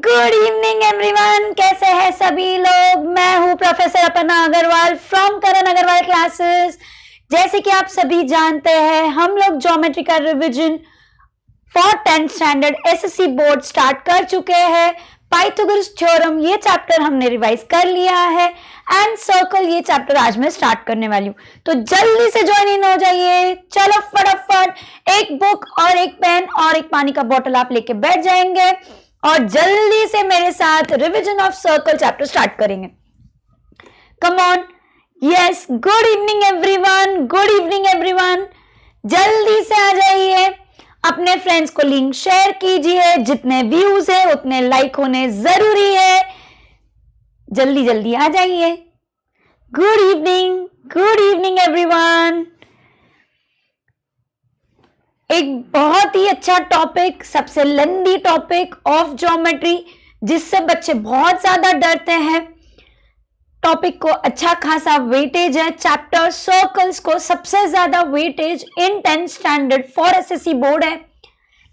Good evening everyone, कैसे हैं सभी लोग। मैं हूं professor Aparna Agrawal from Karan Agrawal classes. जैसे कि आप सभी जानते हैं, हम लोग ज्योमेट्री का revision for 10th standard SSC board start कर चुके हैं। पाइथागोरस थ्योरम ये चैप्टर हमने रिवाइज कर लिया है एंड सर्कल ये चैप्टर आज मैं स्टार्ट करने वाली हूँ, तो जल्दी से ज्वाइन इन हो जाइए। चलो फटाफट एक बुक और एक पेन और एक पानी का बोतल आप लेके बैठ जाएंगे और जल्दी से मेरे साथ revision of circle chapter start करेंगे। Come on, yes, good evening everyone, good evening everyone. जल्दी से आ जाइए, अपने फ्रेंड्स को लिंक शेयर कीजिए। जितने व्यूज है उतने लाइक होने जरूरी है। जल्दी जल्दी आ जाइए। Good evening everyone. एक बहुत ही अच्छा टॉपिक, सबसे लेंदी टॉपिक ऑफ ज्योमेट्री, जिससे बच्चे बहुत ज्यादा डरते हैं। टॉपिक को अच्छा खासा वेटेज है। चैप्टर सर्कल्स को सबसे ज्यादा weightage in 10th standard for SSC board है,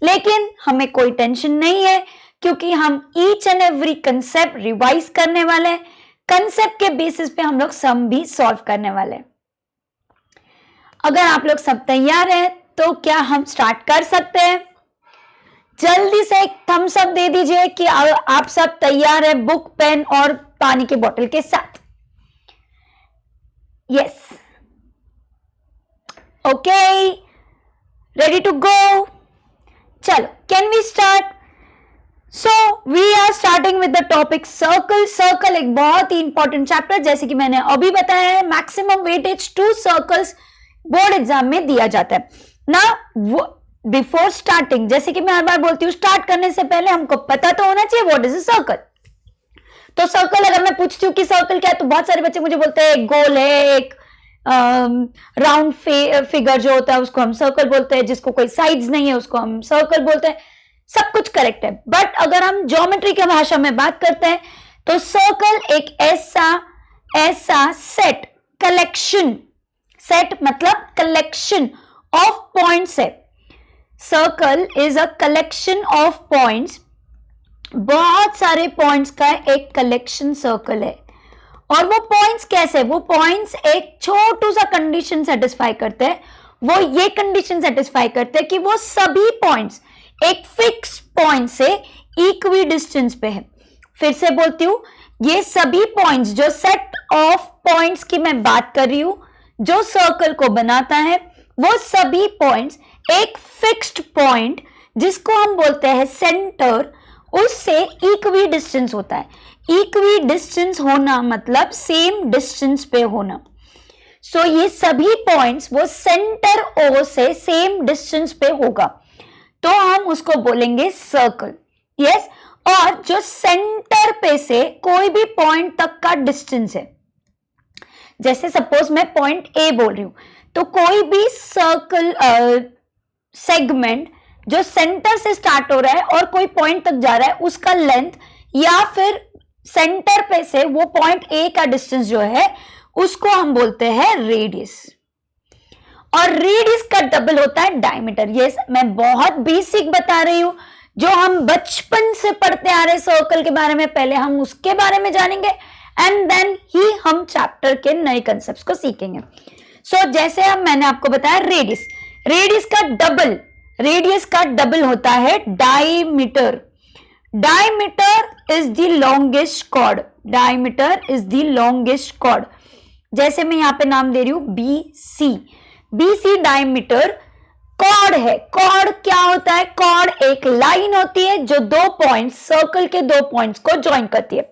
लेकिन हमें कोई टेंशन नहीं है क्योंकि हम each and every concept revise करने वाले हैं। कंसेप्ट के बेसिस पे हम लोग सम भी सॉल्व करने वाले हैं। अगर आप लोग सब तैयार हैं तो क्या हम स्टार्ट कर सकते हैं? जल्दी से एक थम्स अप दे दीजिए कि आप सब तैयार हैं बुक, पेन और पानी की बोतल के साथ। Yes, okay, ready to go. चलो, can we start? So we are starting with the topic circle. Circle एक बहुत ही इंपॉर्टेंट चैप्टर, जैसे कि मैंने अभी बताया है। Maximum weightage 2 circles board exam में दिया जाता है ना। बिफोर स्टार्टिंग, जैसे कि मैं हर बार बोलती हूँ, स्टार्ट करने से पहले हमको पता तो होना चाहिए व्हाट इज अ सर्कल। तो सर्कल अगर मैं पूछती हूँ कि सर्कल क्या है, तो बहुत सारे बच्चे मुझे बोलते हैं एक गोल है, एक राउंड फिगर जो होता है उसको हम सर्कल बोलते हैं, जिसको कोई साइड्स नहीं है उसको हम सर्कल बोलते हैं। सब कुछ करेक्ट है, बट अगर हम ज्योमेट्री की भाषा में बात करते हैं तो सर्कल एक ऐसा सेट, कलेक्शन, सेट मतलब कलेक्शन ऑफ पॉइंट्स है। Circle is a collection of points. बहुत सारे पॉइंट्स का एक कलेक्शन सर्कल है। और वो पॉइंट्स कैसे? वो पॉइंट्स एक छोटू सा कंडीशन सेटिस्फाई करते हैं। वो ये कंडीशन सेटिस्फाई करते हैं कि वो सभी पॉइंट्स एक फिक्स पॉइंट से इक्वी डिस्टेंस पे है। फिर से बोलती हूं, ये सभी पॉइंट्स, जो सेट ऑफ पॉइंट्स की मैं बात कर रही हूं जो सर्कल को बनाता है, वो सभी पॉइंट्स एक फिक्स्ड पॉइंट, जिसको हम बोलते हैं सेंटर, उससे इक्वी डिस्टेंस होता है। इक्वी डिस्टेंस होना मतलब सेम डिस्टेंस पे होना। सो ये सभी पॉइंट्स वो सेंटर ओ से सेम डिस्टेंस पे होगा, तो हम उसको बोलेंगे सर्कल। यस, और जो सेंटर पे से कोई भी पॉइंट तक का डिस्टेंस है, जैसे सपोज मैं पॉइंट ए बोल रही हूं, तो कोई भी सर्कल सेगमेंट जो सेंटर से स्टार्ट हो रहा है और कोई पॉइंट तक जा रहा है, उसका लेंथ या फिर सेंटर पे से वो पॉइंट ए का डिस्टेंस जो है उसको हम बोलते हैं रेडियस। और रेडियस का डबल होता है डायमीटर। ये मैं बहुत बेसिक बता रही हूं, जो हम बचपन से पढ़ते आ रहे सर्कल के बारे में, पहले हम उसके बारे में जानेंगे एंड देन ही हम चैप्टर के नए कंसेप्ट्स को सीखेंगे। सो जैसे अब मैंने आपको बताया रेडियस, रेडियस का डबल होता है diameter. Diameter is the longest chord. Diameter is the longest chord. जैसे मैं यहां पे नाम दे रही हूं BC डायमीटर कॉर्ड है। कॉर्ड क्या होता है? कॉर्ड एक लाइन होती है जो दो पॉइंट्स, सर्कल के दो पॉइंट्स को ज्वाइन करती है।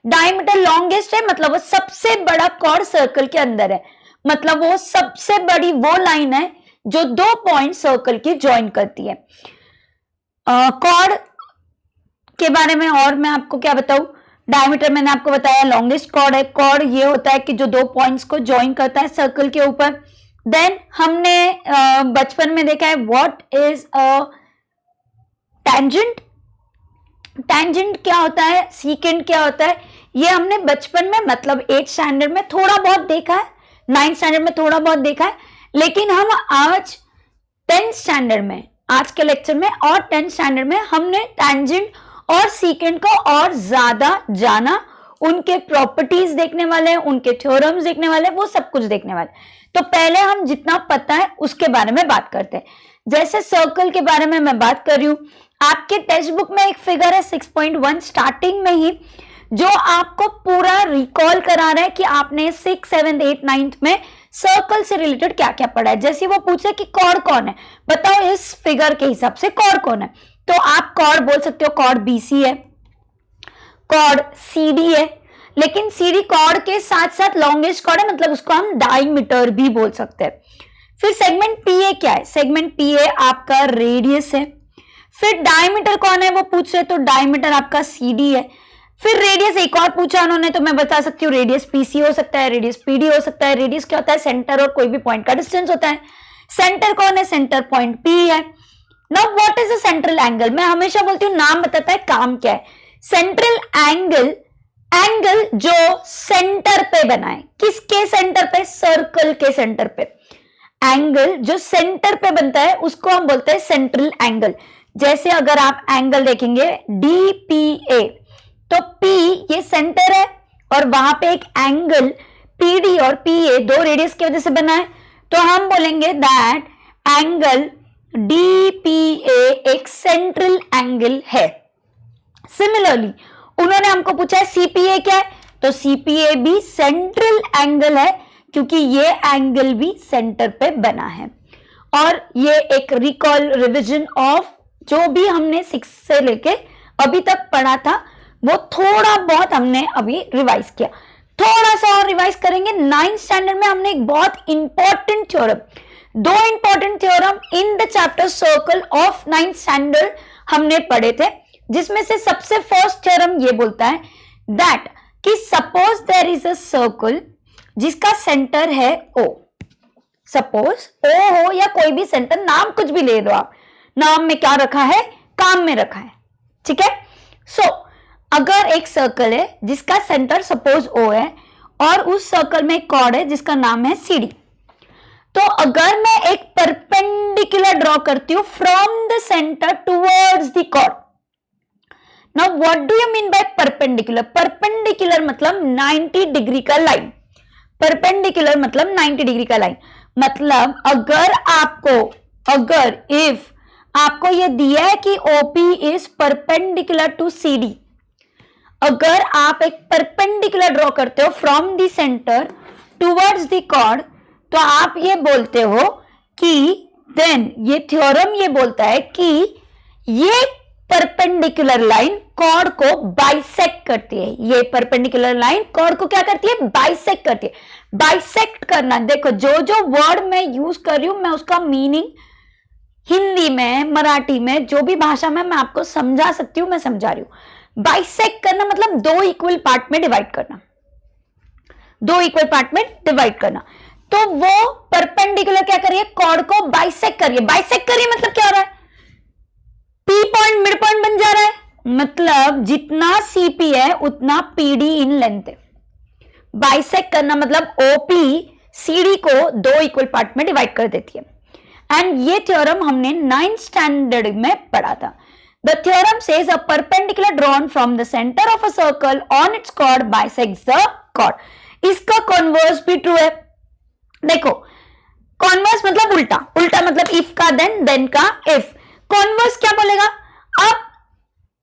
डायमीटर लॉन्गेस्ट है, मतलब वो सबसे बड़ा कॉर्ड सर्कल के अंदर है, मतलब वो सबसे बड़ी वो लाइन है जो दो पॉइंट सर्कल की ज्वाइन करती है। कॉर्ड के बारे में और मैं आपको क्या बताऊं? डायमीटर मैंने आपको बताया लॉन्गेस्ट कॉर्ड है। कॉर्ड ये होता है कि जो दो पॉइंट्स को ज्वाइन करता है सर्कल के ऊपर। देन हमने बचपन में देखा है what is a tangent. Tangent क्या होता है, सीकेंट क्या होता है, ये हमने बचपन में मतलब 8th स्टैंडर्ड में थोड़ा बहुत देखा है, 9th स्टैंडर्ड में थोड़ा बहुत देखा है, लेकिन हम आज 10th स्टैंडर्ड में, आज के लेक्चर में और 10th स्टैंडर्ड में हमने टैंजेंट और सीकेंट को और ज्यादा जाना, उनके प्रॉपर्टीज देखने वाले हैं, उनके थ्योरम्स देखने वाले हैं, वो सब कुछ देखने वाले। तो पहले हम जितना पता है उसके बारे में बात करते हैं। जैसे सर्कल के बारे में मैं बात कर रही हूं, आपके टेक्स्ट बुक में एक फिगर है 6.1 स्टार्टिंग में ही, जो आपको पूरा रिकॉल करा रहा है कि आपने 6, 7, 8, 9 में सर्कल से रिलेटेड क्या क्या पढ़ा है। जैसे वो पूछे कि कॉर्ड कौन है, बताओ इस फिगर के हिसाब से कॉर्ड कौन है, तो आप कॉर्ड बोल सकते हो, कॉर्ड बीसी है, कॉर्ड सीडी है, लेकिन सीडी कॉर्ड के साथ साथ लॉन्गेस्ट कॉर्ड है, मतलब उसको हम डायमीटर भी बोल सकते हैं। फिर सेगमेंट पीए क्या है, सेगमेंट पीए आपका रेडियस है। फिर डायमीटर कौन है वो पूछ रहे, तो डायमीटर आपका सीडी है। फिर रेडियस एक और पूछा उन्होंने, तो मैं बता सकती हूँ रेडियस पीसी हो सकता है, रेडियस पीडी हो सकता है। रेडियस क्या होता है, सेंटर और कोई भी पॉइंट का डिस्टेंस होता है। सेंटर कौन है, सेंटर पॉइंट पी है। Now what is a central angle, मैं हमेशा बोलती हूँ नाम बताता है काम क्या है। सेंट्रल एंगल, एंगल जो सेंटर पे बना है, किसके सेंटर पे, सर्कल के सेंटर पे। एंगल जो सेंटर पे बनता है उसको हम बोलते हैं सेंट्रल एंगल। जैसे अगर आप एंगल देखेंगे डीपीए, तो P ये सेंटर है और वहां पे एक एंगल PD और PA दो रेडियस की वजह से बना है, तो हम बोलेंगे दैट एंगल DPA एक सेंट्रल एंगल है। सिमिलरली उन्होंने हमको पूछा है CPA क्या है, तो CPA भी सेंट्रल एंगल है, क्योंकि ये एंगल भी सेंटर पे बना है। और ये एक रिकॉल रिवीजन ऑफ जो भी हमने 6 से लेके अभी तक पढ़ा था, वो थोड़ा बहुत हमने अभी रिवाइज किया। थोड़ा सा और रिवाइज करेंगे। 9th स्टैंडर्ड में हमने एक बहुत इंपॉर्टेंट थ्योरम, दो important theorem in the chapter circle of 9th standard हमने पढ़े थे, जिसमें से सबसे फर्स्ट थ्योरम ये बोलता है दैट कि suppose there is a circle जिसका सेंटर है O, सपोज O हो या कोई भी सेंटर, नाम कुछ भी ले लो आप, नाम में क्या रखा है, काम में रखा है, ठीक है। सो अगर एक सर्कल है जिसका सेंटर सपोज O है और उस सर्कल में एक कॉर्ड है जिसका नाम है CD, तो अगर मैं एक परपेंडिकुलर ड्रॉ करती हूं from the centre towards the chord. Now what do you mean by perpendicular, perpendicular मतलब 90 डिग्री का लाइन, परपेंडिकुलर मतलब 90 डिग्री का लाइन। मतलब अगर इफ आपको ये दिया है कि OP is perpendicular to CD, अगर आप एक परपेंडिकुलर ड्रॉ करते हो from the centre towards the chord, तो आप ये बोलते हो कि देन ये थ्योरम ये बोलता है कि ये परपेंडिकुलर लाइन कॉर्ड को बाइसेक्ट करती है। ये परपेंडिकुलर लाइन कॉर्ड को क्या करती है, बाइसेक्ट करती है। बाइसेक्ट करना, देखो जो जो वर्ड मैं यूज कर रही हूं मैं उसका मीनिंग हिंदी में, मराठी में, जो भी भाषा में मैं आपको समझा सकती हूं मैं समझा रही हूं। बाइसेक्ट करना मतलब दो इक्वल पार्ट में डिवाइड करना, दो इक्वल पार्ट में डिवाइड करना। तो वो परपेंडिकुलर क्या करिए, कॉर्ड को बाइसेक्ट करिए। बाइसेक्ट करिए मतलब क्या हो रहा है, P पॉइंट मिड पॉइंट बन जा रहा है, मतलब जितना CP है उतना PD इन लेंथ है। बाइसेक्ट करना मतलब OP CD को दो इक्वल पार्ट में डिवाइड कर देती है। एंड ये थ्योरम हमने 9th स्टैंडर्ड में पढ़ा था। The theorem says a perpendicular drawn from the center of a circle on its chord bisects the chord. इसका कॉन्वर्स भी ट्रू है। देखो कॉन्वर्स मतलब उल्टा, उल्टा मतलब इफ का देन का इफ। कॉन्वर्स क्या बोलेगा, अब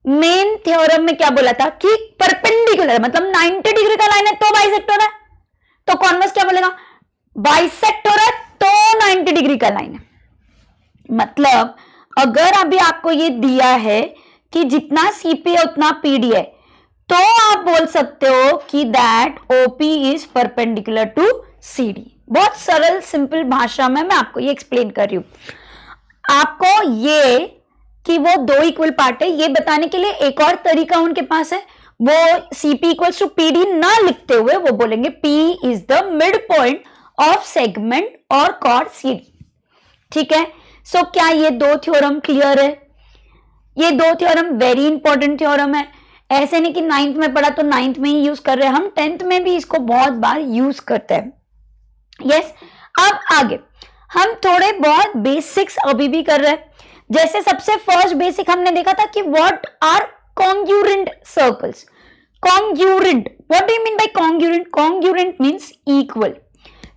मेन थ्योरम में क्या बोला था कि परपेंडिकुलर मतलब 90 डिग्री का लाइन है तो बाइसेक्ट हो रहा है, तो कॉन्वर्स क्या बोलेगा, बाइसेक्ट हो रहा है तो 90 डिग्री का लाइन है। मतलब अगर अभी आपको ये दिया है कि जितना CP है उतना PD है, तो आप बोल सकते हो कि that OP is perpendicular to CD। बहुत सरल सिंपल भाषा में मैं आपको ये एक्सप्लेन कर रही हूं। आपको ये कि वो दो इक्वल पार्ट है ये बताने के लिए एक और तरीका उनके पास है, वो CP इक्वल्स टू PD ना लिखते हुए वो बोलेंगे P is the mid point of segment और कॉर्ड CD, ठीक है। सो क्या ये दो थ्योरम क्लियर है, ये दो थ्योरम वेरी इंपॉर्टेंट थ्योरम है। ऐसे नहीं कि 9th में पढ़ा तो 9th में ही यूज कर रहे हैं, हम 10th में भी इसको बहुत बार यूज करते हैं। यस, अब आगे हम थोड़े बहुत बेसिक्स अभी भी कर रहे हैं। जैसे सबसे फर्स्ट बेसिक हमने देखा था कि what are congruent circles. Congruent, what do you mean by congruent? Congruent means equal.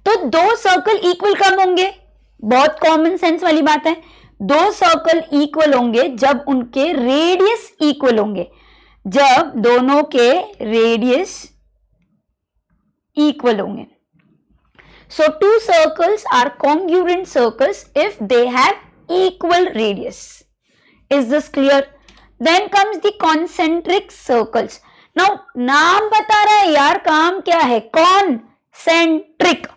तो दो सर्कल इक्वल कब होंगे? बहुत कॉमन सेंस वाली बात है. दो सर्कल इक्वल होंगे जब उनके रेडियस इक्वल होंगे, जब दोनों के रेडियस इक्वल होंगे. So two circles are congruent circles if they have equal radius. Is this clear? Then comes the concentric circles. Now नाम बता रहा है यार, काम क्या है? Concentric,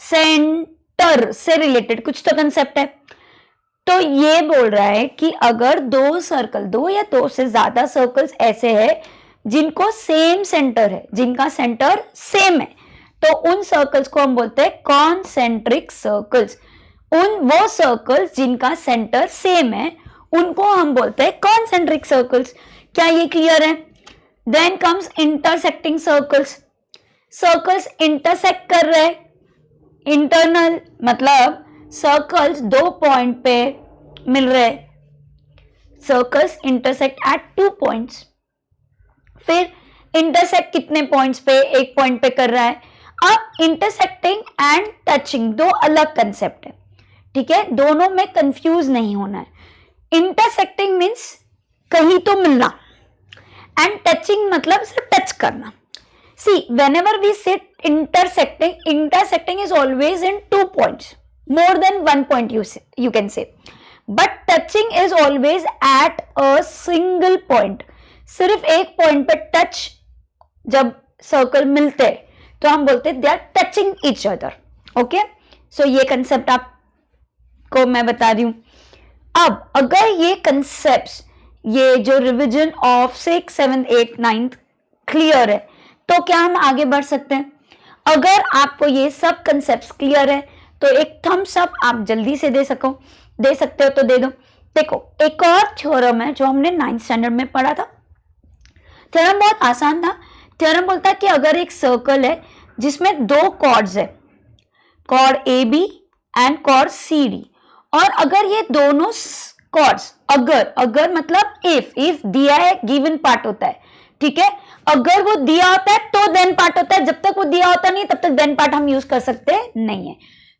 सेंटर से रिलेटेड कुछ तो कंसेप्ट है. तो ये बोल रहा है कि अगर दो सर्कल, दो या दो से ज्यादा सर्कल्स ऐसे हैं जिनको सेम सेंटर है, जिनका सेंटर सेम है, तो उन सर्कल्स को हम बोलते हैं कॉन्सेंट्रिक सर्कल्स. वो सर्कल्स जिनका सेंटर सेम है उनको हम बोलते हैं कॉन्सेंट्रिक सर्कल्स. क्या ये क्लियर है? Then comes intersecting circles. Circles intersect कर रहे, इंटरनल मतलब सर्कल्स दो पॉइंट पे मिल रहे. Circles intersect at 2 points. फिर इंटरसेक्ट कितने पॉइंट्स पे? एक पॉइंट पे कर रहा है. अब इंटरसेक्टिंग एंड टचिंग दो अलग कंसेप्ट है, ठीक है? दोनों में कंफ्यूज नहीं होना है. इंटरसेक्टिंग मीन्स कहीं तो मिलना, एंड टचिंग मतलब सिर्फ टच करना. सी व्हेनेवर वी से intersecting, intersecting is always in 2 points, more than 1 point you can say, but touching is always at a single point. सिर्फ एक पॉइंट पे टच जब सर्कल मिलते हैं तो हम बोलते हैं they are touching each other. Okay, so ये कंसेप्ट आपको मैं बता रही हूं. अब अगर ये कंसेप्ट्स, ये जो रिवीजन ऑफ 6, 7, 8, 9 क्लियर है तो क्या हम आगे बढ़ सकते हैं? अगर आपको ये सब कंसेप्ट्स क्लियर है तो एक थम्स अप आप जल्दी से दे सकते हो तो दे दो. देखो एक और थ्योरम है जो हमने 9th स्टैंडर्ड में पढ़ा था. थ्योरम बहुत आसान था. थ्योरम बोलता है कि अगर एक सर्कल है जिसमें दो कॉर्ड्स है, chord A B and chord C D, और अगर ये दोनों कॉर्ड्स, अगर मतलब इफ दिया है, गिवन पार्ट होता है, ठीक है? अगर वो दिया होता है तो देन पार्ट होता है, जब तक वो दिया होता नहीं तब तक देन पार्ट हम यूज कर सकते नहीं है.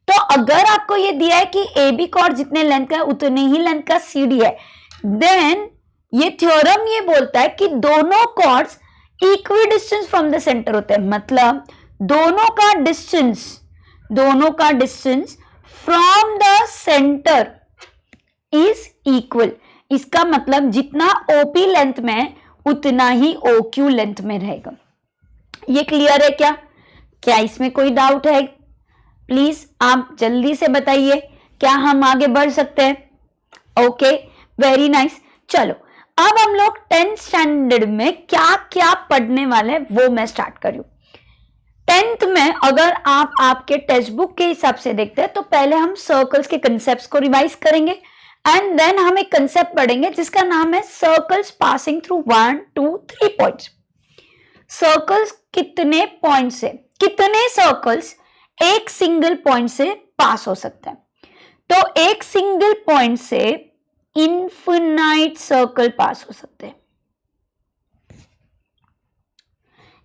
तो अगर आपको ये दिया है कि ए बी कॉर्ड जितने लेंथ का है उतने ही लेंथ का सी डी है, देन ये थ्योरम ये बोलता है कि दोनों chords equi distance from the centre होते हैं. मतलब दोनों का distance from the centre is equal. इसका मतलब जितना ओपी लेंथ में उतना ही ओक्यू लेंथ में रहेगा. ये क्लियर है क्या? क्या इसमें कोई डाउट है? प्लीज आप जल्दी से बताइए, क्या हम आगे बढ़ सकते हैं? Okay, very nice. चलो अब हम लोग 10th स्टैंडर्ड में क्या क्या पढ़ने वाले हैं वो मैं स्टार्ट कर रही हूं. 10th में अगर आप आपके टेक्स्ट बुक के हिसाब से देखते हैं तो पहले हम सर्कल्स के कंसेप्ट्स को रिवाइज करेंगे, एंड देन हम एक कंसेप्ट पढ़ेंगे जिसका नाम है circles passing through 1, 2, 3 points. Circles कितने पॉइंट से, कितने सर्कल्स एक सिंगल पॉइंट से पास हो सकते हैं? तो एक सिंगल पॉइंट से इनफिनाइट सर्कल पास हो सकते हैं.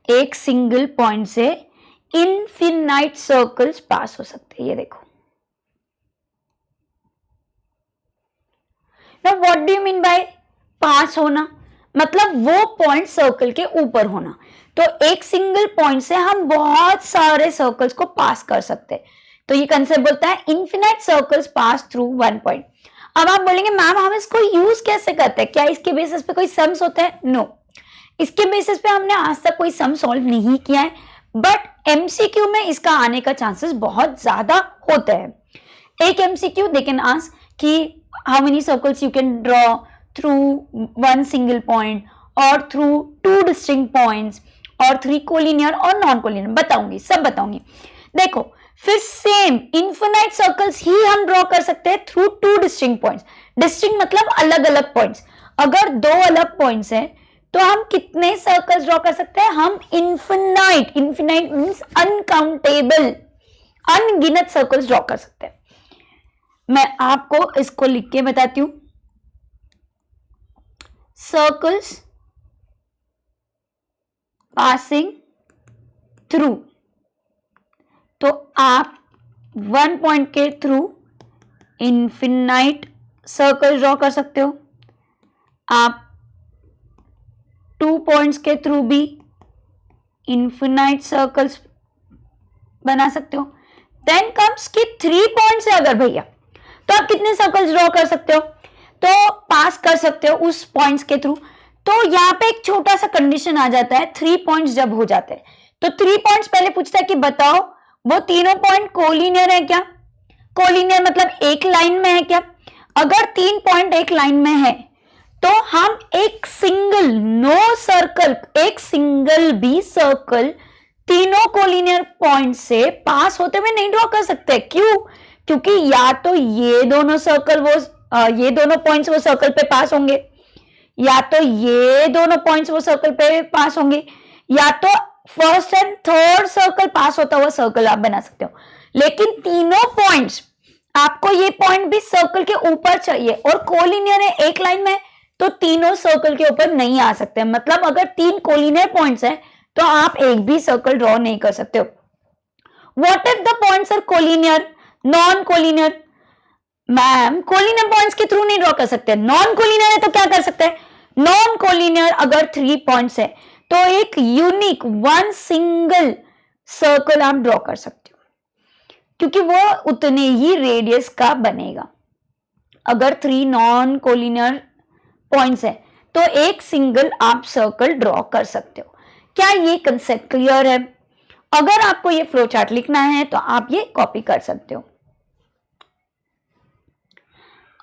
एक सिंगल पॉइंट से इनफिनाइट सर्कल्स पास हो सकते हैं. ये देखो. Now what do you mean by pass होना? मतलब वो पॉइंट सर्कल के ऊपर होना. तो एक सिंगल पॉइंट से हम बहुत सारे सर्कल्स को पास कर सकते हैं. तो ये कंसेप्ट बोलता है infinite circles pass through 1 point. अब आप बोलेंगे मैम हम इसको यूज कैसे करते हैं? क्या इसके बेसिस पे कोई सम्स होते हैं? नो, इसके बेसिस पे हमने आज तक कोई सम सॉल्व नहीं किया है, बट एमसीक्यू में इसका आने का चांसेस बहुत ज्यादा होते हैं. एक एमसीक्यू दे कैन आस्क कि how many circles you can draw through 1 single point और थ्रू 2 डिस्टिंक्ट पॉइंट्स और 3 कोलिनियर और नॉन कोलिनियर. बताऊंगी, सब बताऊंगी. देखो फिर सेम इनफिनाइट सर्कल्स ही हम ड्रॉ कर सकते हैं थ्रू 2 डिस्टिंक्ट पॉइंट्स. डिस्टिंक्ट मतलब अलग अलग पॉइंट्स. अगर 2 अलग पॉइंट्स हैं तो हम कितने सर्कल्स ड्रॉ कर सकते हैं? हम इनफिनाइट मींस अनकाउंटेबल, अनगिनत सर्कल्स ड्रॉ कर सकते हैं. मैं आपको इसको लिख के बताती हूं. सर्कल्स पासिंग थ्रू, तो आप 1 पॉइंट के थ्रू इन्फिनाइट सर्कल ड्रॉ कर सकते हो, आप 2 पॉइंट्स के थ्रू भी इन्फिनाइट सर्कल्स बना सकते हो। देन कम्स कि 3 पॉइंट्स है अगर भैया, तो आप कितने सर्कल्स ड्रॉ कर सकते हो, तो पास कर सकते हो उस पॉइंट्स के थ्रू। तो यहाँ पे एक छोटा सा कंडीशन आ जाता है 3 पॉइंट्स जब हो जाते हैं, तो 3 पॉइंट्स पहले पूछता है कि बताओ वो तीनों पॉइंट कोलिनियर है क्या। कोलिनियर मतलब एक लाइन में है क्या। अगर 3 पॉइंट एक लाइन में है तो हम एक सिंगल एक सिंगल भी सर्कल तीनों कोलिनियर पॉइंट से पास होते हुए नहीं ड्रॉ कर सकते। क्यों? क्योंकि या तो ये दोनों पॉइंट्स वो सर्कल पे पास होंगे, या तो ये दोनों पॉइंट्स वो सर्कल पे पास होंगे, या तो फर्स्ट एंड थर्ड सर्कल पास होता हुआ सर्कल आप बना सकते हो। लेकिन तीनों पॉइंट्स, आपको ये पॉइंट भी सर्कल के ऊपर चाहिए और कोलिनियर है, एक लाइन में, तो तीनों सर्कल के ऊपर नहीं आ सकते। मतलब अगर 3 कोलिनियर पॉइंट्स है तो आप एक भी सर्कल ड्रॉ नहीं कर सकते हो। What if the points are collinear, non collinear? Ma'am collinear points के थ्रू नहीं ड्रॉ कर सकते, नॉन कोलिनियर है तो क्या कर सकते हैं? नॉन कोलिनियर अगर 3 पॉइंट्स है तो एक यूनिक 1 सिंगल सर्कल आप ड्रॉ कर सकते हो, क्योंकि वो उतने ही रेडियस का बनेगा। अगर 3 नॉन कोलिनियर पॉइंट्स है तो एक सिंगल आप सर्कल ड्रॉ कर सकते हो। क्या ये कंसेप्ट क्लियर है? अगर आपको ये फ्लो चार्ट लिखना है तो आप ये कॉपी कर सकते हो।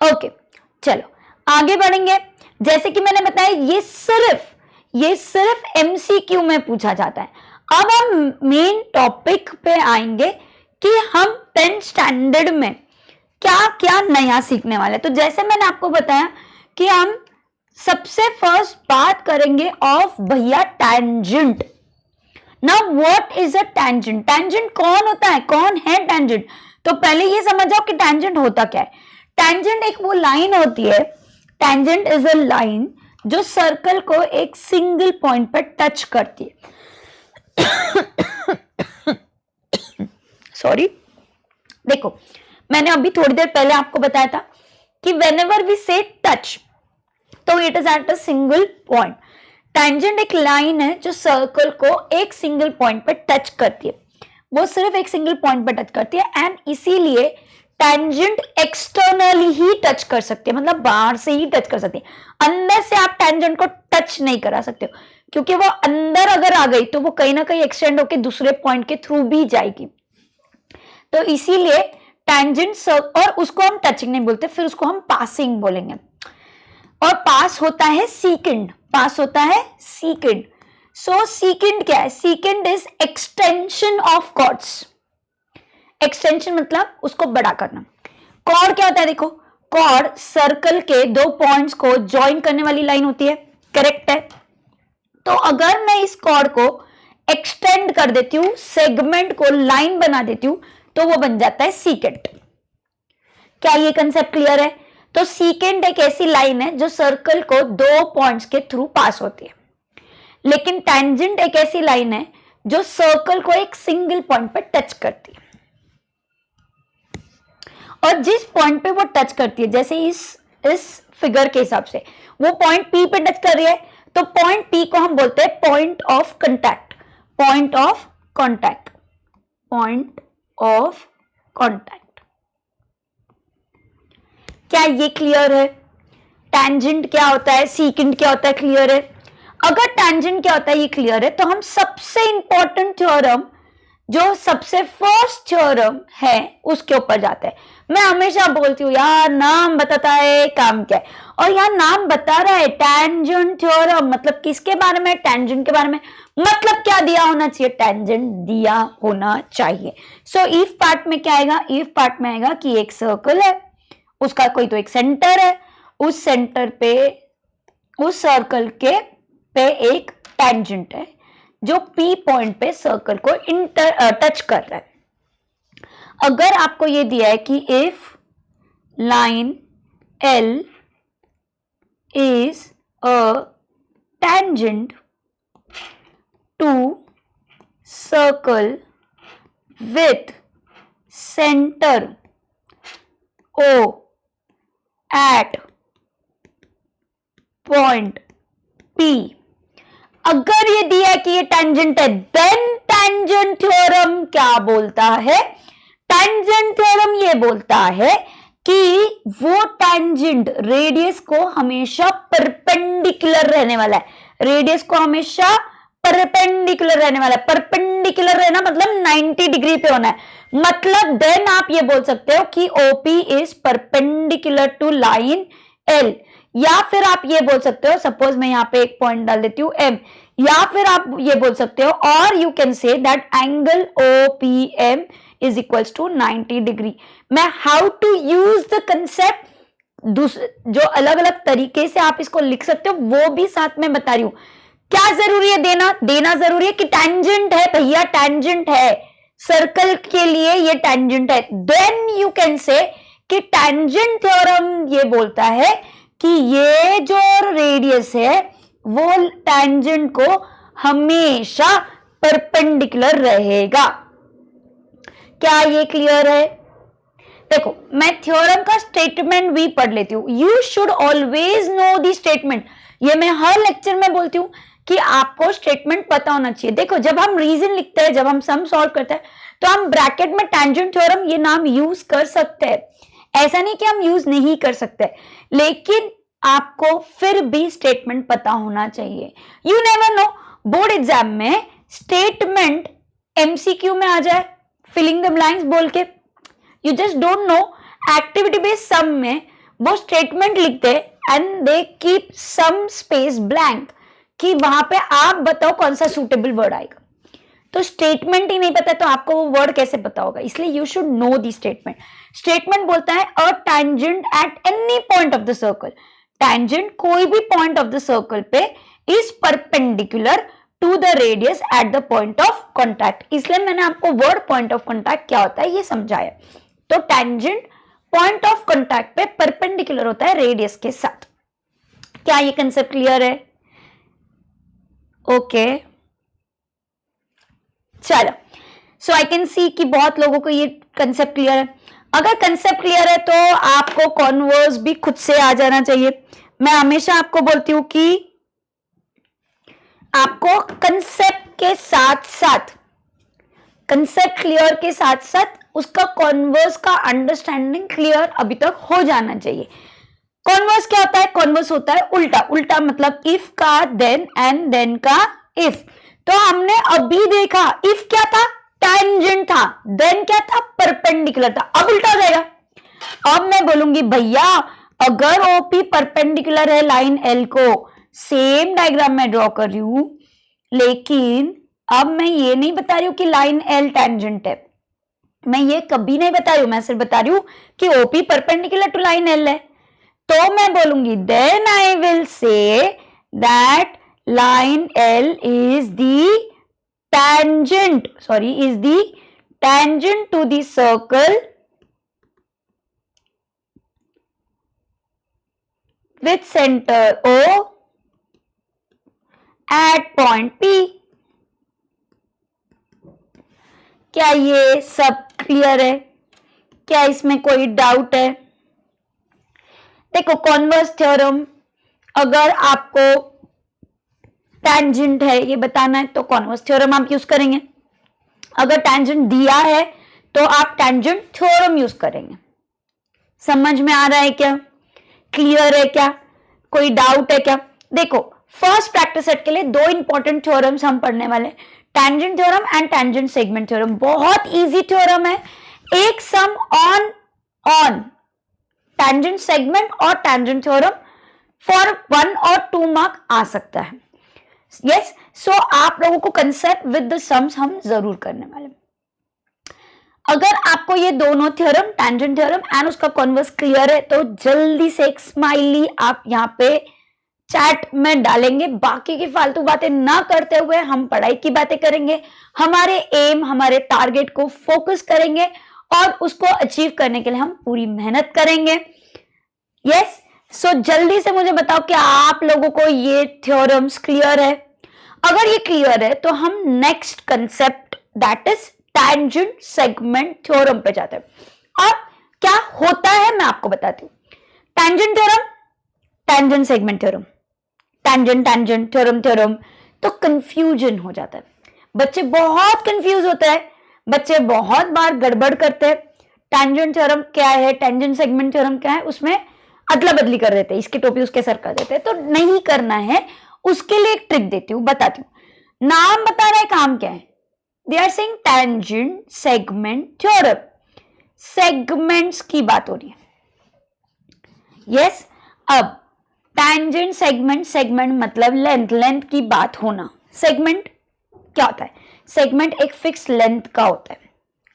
ओके, चलो आगे बढ़ेंगे। जैसे कि मैंने बताया ये सिर्फ एमसीक्यू में पूछा जाता है। अब हम मेन टॉपिक पे आएंगे कि हम 10th स्टैंडर्ड में क्या क्या नया सीखने वाले। तो जैसे मैंने आपको बताया कि हम सबसे फर्स्ट बात करेंगे ऑफ भैया tangent. Now what is a tangent? Tangent कौन होता है, कौन है टैंजेंट? तो पहले ये समझ जाओ कि टैंजेंट होता क्या है। टैंजेंट एक वो लाइन होती है, टैंजेंट इज अ लाइन जो सर्कल को एक सिंगल पॉइंट पर टच करती है। सॉरी, देखो मैंने अभी थोड़ी देर पहले आपको बताया था कि व्हेनेवर वी से टच तो it is at a single point. Tangent एक लाइन है जो सर्कल को एक सिंगल पॉइंट पर टच करती है, वो सिर्फ एक सिंगल पॉइंट पर टच करती है। एंड इसीलिए टैंजेंट एक्सटर्नली ही टच कर सकती है, मतलब बाहर से ही टच कर सकती है। अंदर से आप टैंजेंट को टच नहीं करा सकते हो, क्योंकि वो अंदर अगर आ गई तो वो कहीं ना कहीं एक्सटेंड होकर दूसरे पॉइंट के थ्रू भी जाएगी। तो इसीलिए टैंजेंट, और उसको हम टचिंग नहीं बोलते, फिर उसको हम पासिंग बोलेंगे। और पास होता है सीकेंड, पास होता है सीकेंड। सो सीकेंड क्या है? Secant is extension of chords. Extension मतलब उसको बड़ा करना। कॉर्ड क्या होता है? देखो, कॉर्ड सर्कल के 2 पॉइंट्स को ज्वाइन करने वाली लाइन होती है, करेक्ट है। तो अगर मैं इस कॉर्ड को एक्सटेंड कर देती हूं, सेगमेंट को लाइन बना देती हूं, तो वो बन जाता है सीकेंट। क्या ये कंसेप्ट क्लियर है? तो सीकेंट एक ऐसी लाइन है जो सर्कल को 2 पॉइंट्स के थ्रू पास होती है। लेकिन टैंजेंट एक ऐसी लाइन है जो सर्कल को एक सिंगल पॉइंट पर टच करती है। और जिस पॉइंट पे वो टच करती है, जैसे इस फिगर के हिसाब से वो पॉइंट पी पे टच कर रही है, तो पॉइंट पी को हम बोलते हैं point of contact. Point of contact, point of contact. क्या ये क्लियर है? टैंजेंट क्या होता है, सीकेंट क्या होता है, क्लियर है? अगर टैंजेंट क्या होता है ये क्लियर है, तो हम सबसे इंपॉर्टेंट थ्योरम, जो सबसे फर्स्ट थ्योरम है, उसके ऊपर जाते हैं। मैं हमेशा बोलती हूँ यार नाम बताता है काम क्या है, और यहाँ नाम बता रहा है टैंजेंट थ्योरम, मतलब किसके बारे में? टैंजेंट के बारे में। मतलब क्या दिया होना चाहिए? टैंजेंट दिया होना चाहिए। सो इफ पार्ट में क्या आएगा? इफ पार्ट में आएगा कि एक सर्कल है, उसका कोई तो एक सेंटर है, उस सेंटर पे, उस सर्कल के पे एक टैंजेंट है जो पी पॉइंट पे सर्कल को टच कर रहा है। अगर आपको ये दिया है कि if line L is a tangent to circle with centre O at point P। अगर ये दिया है कि ये टेंजेंट है, देन टेंजेंट थ्योरम क्या बोलता है? टेंजेंट थ्योरम ये बोलता है कि वो टेंजेंट रेडियस को हमेशा परपेंडिकुलर रहने वाला है, रेडियस को हमेशा परपेंडिकुलर रहने वाला है। परपेंडिकुलर रहना मतलब 90 डिग्री पे होना है, मतलब देन आप ये बोल सकते हो कि OP is perpendicular to line L, या फिर आप ये बोल सकते हो, सपोज मैं यहाँ पे एक पॉइंट डाल देती हूँ M, या फिर आप ये बोल सकते हो, और you can say that angle OPM is equals to 90 degree. मैं how to use the concept, जो अलग अलग तरीके से आप इसको लिख सकते हो वो भी साथ में बता रही हूं। क्या जरूरी है देना जरूरी है कि टेंजेंट है भैया, टेंजेंट है, सर्कल के लिए ये टेंजेंट है, देन यू कैन से कि टेंजेंट थ्योरम ये बोलता है कि ये जो रेडियस है वो टेंजेंट को हमेशा परपेंडिकुलर रहेगा। क्या ये क्लियर है? देखो मैं थ्योरम का स्टेटमेंट भी पढ़ लेती हूँ। You should always no the statement, ये मैं हर लेक्चर में बोलती हूँ कि आपको स्टेटमेंट पता होना चाहिए। देखो जब हम रीजन लिखते हैं, जब हम सम सॉल्व करते हैं, तो हम ब्रैकेट में टेंजेंट थ्योरम ये नाम यूज कर सकते हैं, ऐसा नहीं कि हम यूज नहीं कर सकते, लेकिन आपको फिर भी स्टेटमेंट पता होना चाहिए। You never know, board exam में स्टेटमेंट MCQ में आ जाए फिलिंग द ब्लैंक्स बोल के, you just don't know. Activity based sum में वो स्टेटमेंट लिखते and they keep some space blank कि वहां पे आप बताओ कौन सा सूटेबल वर्ड आएगा। तो स्टेटमेंट ही नहीं पता तो आपको वो वर्ड कैसे पता होगा, इसलिए you should know the statement. Statement बोलता है a tangent at any point of the circle, tangent कोई भी पॉइंट ऑफ द सर्कल पे is perpendicular to the radius at the point of contact. इसलिए मैंने आपको वर्ड पॉइंट ऑफ कॉन्टैक्ट क्या होता है ये समझाया। तो टेंजेंट पॉइंट ऑफ कॉन्टैक्ट पे परपेंडिकुलर होता है रेडियस के साथ। क्या ये कंसेप्ट क्लियर है? ओके चलो, सो आई कैन सी कि बहुत लोगों को ये कंसेप्ट क्लियर है। अगर कंसेप्ट क्लियर है तो आपको कॉन्वर्स भी खुद से आ जाना चाहिए। मैं हमेशा आपको बोलती हूं कि आपको कंसेप्ट के साथ साथ, कंसेप्ट क्लियर के साथ साथ उसका कॉन्वर्स का अंडरस्टैंडिंग क्लियर अभी तक हो जाना चाहिए। कॉन्वर्स क्या होता है? कॉन्वर्स होता है उल्टा। उल्टा मतलब इफ का देन एंड देन का इफ। तो हमने अभी देखा इफ क्या था? टेंजेंट था, देन क्या था? परपेंडिकुलर था। अब उल्टा हो जाएगा। अब मैं बोलूंगी भैया अगर OP परपेंडिकुलर है लाइन L को, सेम डायग्राम में ड्रॉ कर रही हूं, लेकिन अब मैं ये नहीं बता रही हूं कि लाइन L टेंजेंट है, मैं ये कभी नहीं बता रही हूं, मैं सिर्फ बता रही हूं कि OP perpendicular to line L है। तो मैं बोलूंगी then I will say that line L is the tangent, sorry, is the tangent to the circle with center O at point P। क्या ये सब क्लियर है? क्या इसमें कोई डाउट है? देखो कॉन्वर्स थ्योरम, अगर आपको टेंजेंट है ये बताना है तो कॉन्वर्स थ्योरम आप यूज करेंगे। अगर टेंजेंट दिया है तो आप टेंजेंट थ्योरम यूज करेंगे। समझ में आ रहा है क्या? क्लियर है क्या? कोई डाउट है क्या? देखो फर्स्ट प्रैक्टिस सेट के लिए दो इंपॉर्टेंट थ्योरम्स हम पढ़ने वाले, tangent theorem and tangent segment theorem. बहुत इजी थ्योरम है। एक सम ऑन टेंजेंट सेगमेंट और टेंजेंट थ्योरम फॉर 1 और 2 मार्क आ सकता है। यस, सो आप लोगों को कंसेप्ट विद द सम्स हम जरूर करने वाले। अगर आपको ये दोनों थ्योरम, टेंजेंट थ्योरम एंड उसका कॉन्वर्स क्लियर है तो जल्दी से एक स्माइली आप यहाँ पे चैट में डालेंगे। बाकी की फालतू बातें ना करते हुए हम पढ़ाई की बातें करेंगे, हमारे एम, हमारे टारगेट को फोकस करेंगे और उसको अचीव करने के लिए हम पूरी मेहनत करेंगे। यस, सो जल्दी से मुझे बताओ कि आप लोगों को ये थ्योरम्स क्लियर है। अगर ये क्लियर है तो हम next concept that is tangent segment theorem पे जाते हैं। अब क्या होता है मैं आपको बताती हूँ। Tangent theorem, tangent segment theorem, tangent tangent theorem theorem, तो कंफ्यूजन हो जाता है, बच्चे बहुत कंफ्यूज होते हैं, बच्चे बहुत बार गड़बड़ करते हैं। टैंजेंट थ्योरम क्या है, टैंजेंट सेगमेंट थ्योरम क्या है, उसमें अदला बदली कर देते हैं, इसकी टोपी उसके सर कर देते हैं। तो नहीं करना है, उसके लिए एक ट्रिक देती हूँ, बताती हूँ। नाम बता रहा है, काम क्या है। They are saying tangent segment theorem, segments की बात हो रही है। यस, अब टैंजेंट सेगमेंट, सेगमेंट मतलब लेंथ, लेंथ की बात होना। सेगमेंट क्या होता है, सेगमेंट एक फिक्स लेंथ का होता है,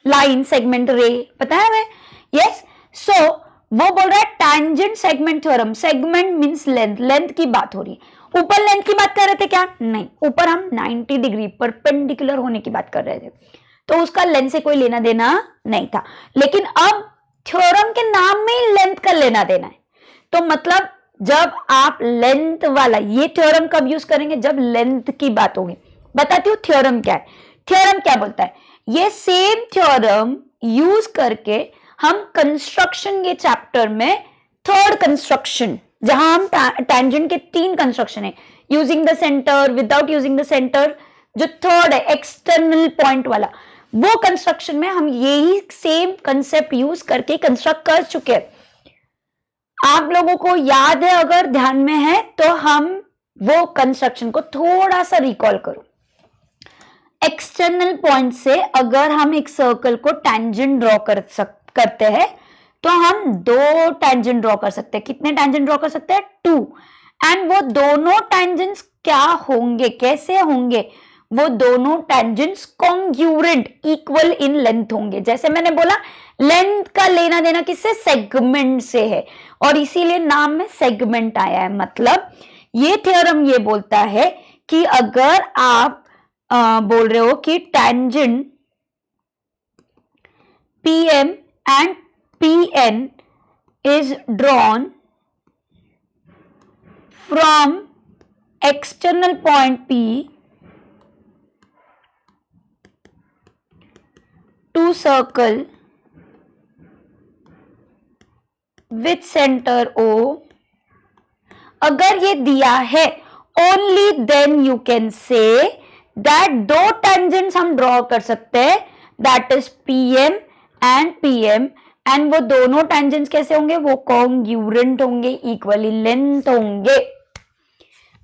लाइन, सेगमेंट, रे, पता है हमें। यस, सो वो बोल रहा है tangent segment theorem, segment means length, length की बात हो रही है। ऊपर लेंथ की बात कर रहे थे क्या, नहीं, ऊपर हम 90 डिग्री परपेंडिकुलर होने की बात कर रहे थे, तो उसका लेंथ से कोई लेना देना नहीं था। लेकिन अब थ्योरम के नाम में ही लेंथ का लेना देना है, तो मतलब जब आप लेंथ वाला ये थ्योरम कब यूज करेंगे, जब लेंथ की बात होगी। बताती हूँ थ्योरम क्या है। थ्योरम क्या बोलता है, ये सेम थ्योरम यूज करके हम कंस्ट्रक्शन के चैप्टर में थर्ड कंस्ट्रक्शन, जहां हम टैंजेंट के 3 कंस्ट्रक्शन है, using the centre, without using the centre, जो थर्ड है एक्सटर्नल पॉइंट वाला, वो कंस्ट्रक्शन में हम यही सेम कंसेप्ट यूज करके कंस्ट्रक्ट कर चुके हैं। आप लोगों को याद है, अगर ध्यान में है तो हम वो कंस्ट्रक्शन को थोड़ा सा रिकॉल करो। एक्सटर्नल पॉइंट से अगर हम एक सर्कल को टैंजेंट ड्रॉ करते हैं तो हम 2 टैंजेंट ड्रॉ कर सकते हैं। कितने टैंजेंट ड्रॉ कर सकते हैं, 2। एंड वो दोनों टैंजेंट्स क्या होंगे, कैसे होंगे, वो दोनों tangents congruent, equal in length होंगे। जैसे मैंने बोला, लेंथ का लेना देना किससे, सेगमेंट से है, और इसीलिए नाम में सेगमेंट आया है। मतलब ये थ्योरम ये बोलता है कि अगर आप बोल रहे हो कि tangent PM and PN is drawn from external point P to circle with center O, अगर ये दिया है only then you can say that 2 tangents हम ड्रॉ कर सकते हैं, that is PM and PM, and वो दोनों tangents कैसे होंगे, वो कॉन्ग्रुएंट होंगे, इक्वली लेंथ होंगे।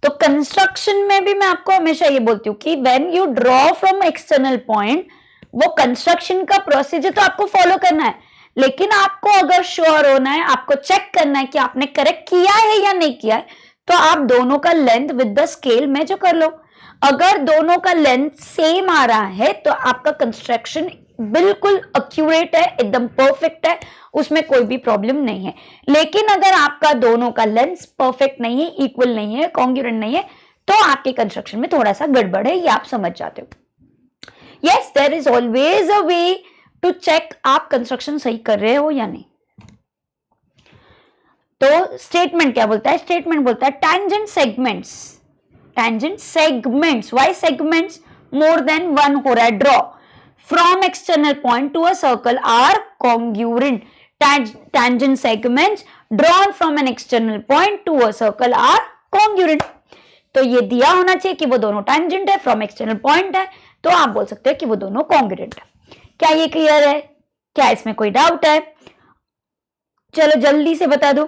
तो कंस्ट्रक्शन में भी मैं आपको हमेशा ये बोलती हूँ कि when you draw from external point, वो कंस्ट्रक्शन का प्रोसीजर तो आपको फॉलो करना है, लेकिन आपको अगर श्योर होना है, आपको चेक करना है कि आपने करेक्ट किया है या नहीं किया है, तो आप दोनों का length with the scale major कर लो। अगर दोनों का लेंथ सेम आ रहा है तो आपका कंस्ट्रक्शन बिल्कुल एक्यूरेट है, एकदम परफेक्ट है, उसमें कोई भी प्रॉब्लम नहीं है। लेकिन अगर आपका दोनों का लेंथ परफेक्ट नहीं है, इक्वल नहीं है, कॉन्ग्रुएंट नहीं है, तो आपके कंस्ट्रक्शन में थोड़ा सा गड़बड़ है, ये आप समझ जाते हो। Yes, there is always a way to check आप कंस्ट्रक्शन सही कर रहे हो या नहीं। तो स्टेटमेंट क्या बोलता है, स्टेटमेंट बोलता है tangent segments, tangent segments, why segments, more than 1 हो रहा है draw from external point to a circle are congruent. Tangent segments drawn from an external point to a circle are congruent. तो ये दिया होना चाहिए कि वो दोनों tangent है, from external point है, तो आप बोल सकते हैं कि वो दोनों congruent है। क्या ये क्लियर है, क्या इसमें कोई डाउट है, चलो जल्दी से बता दो।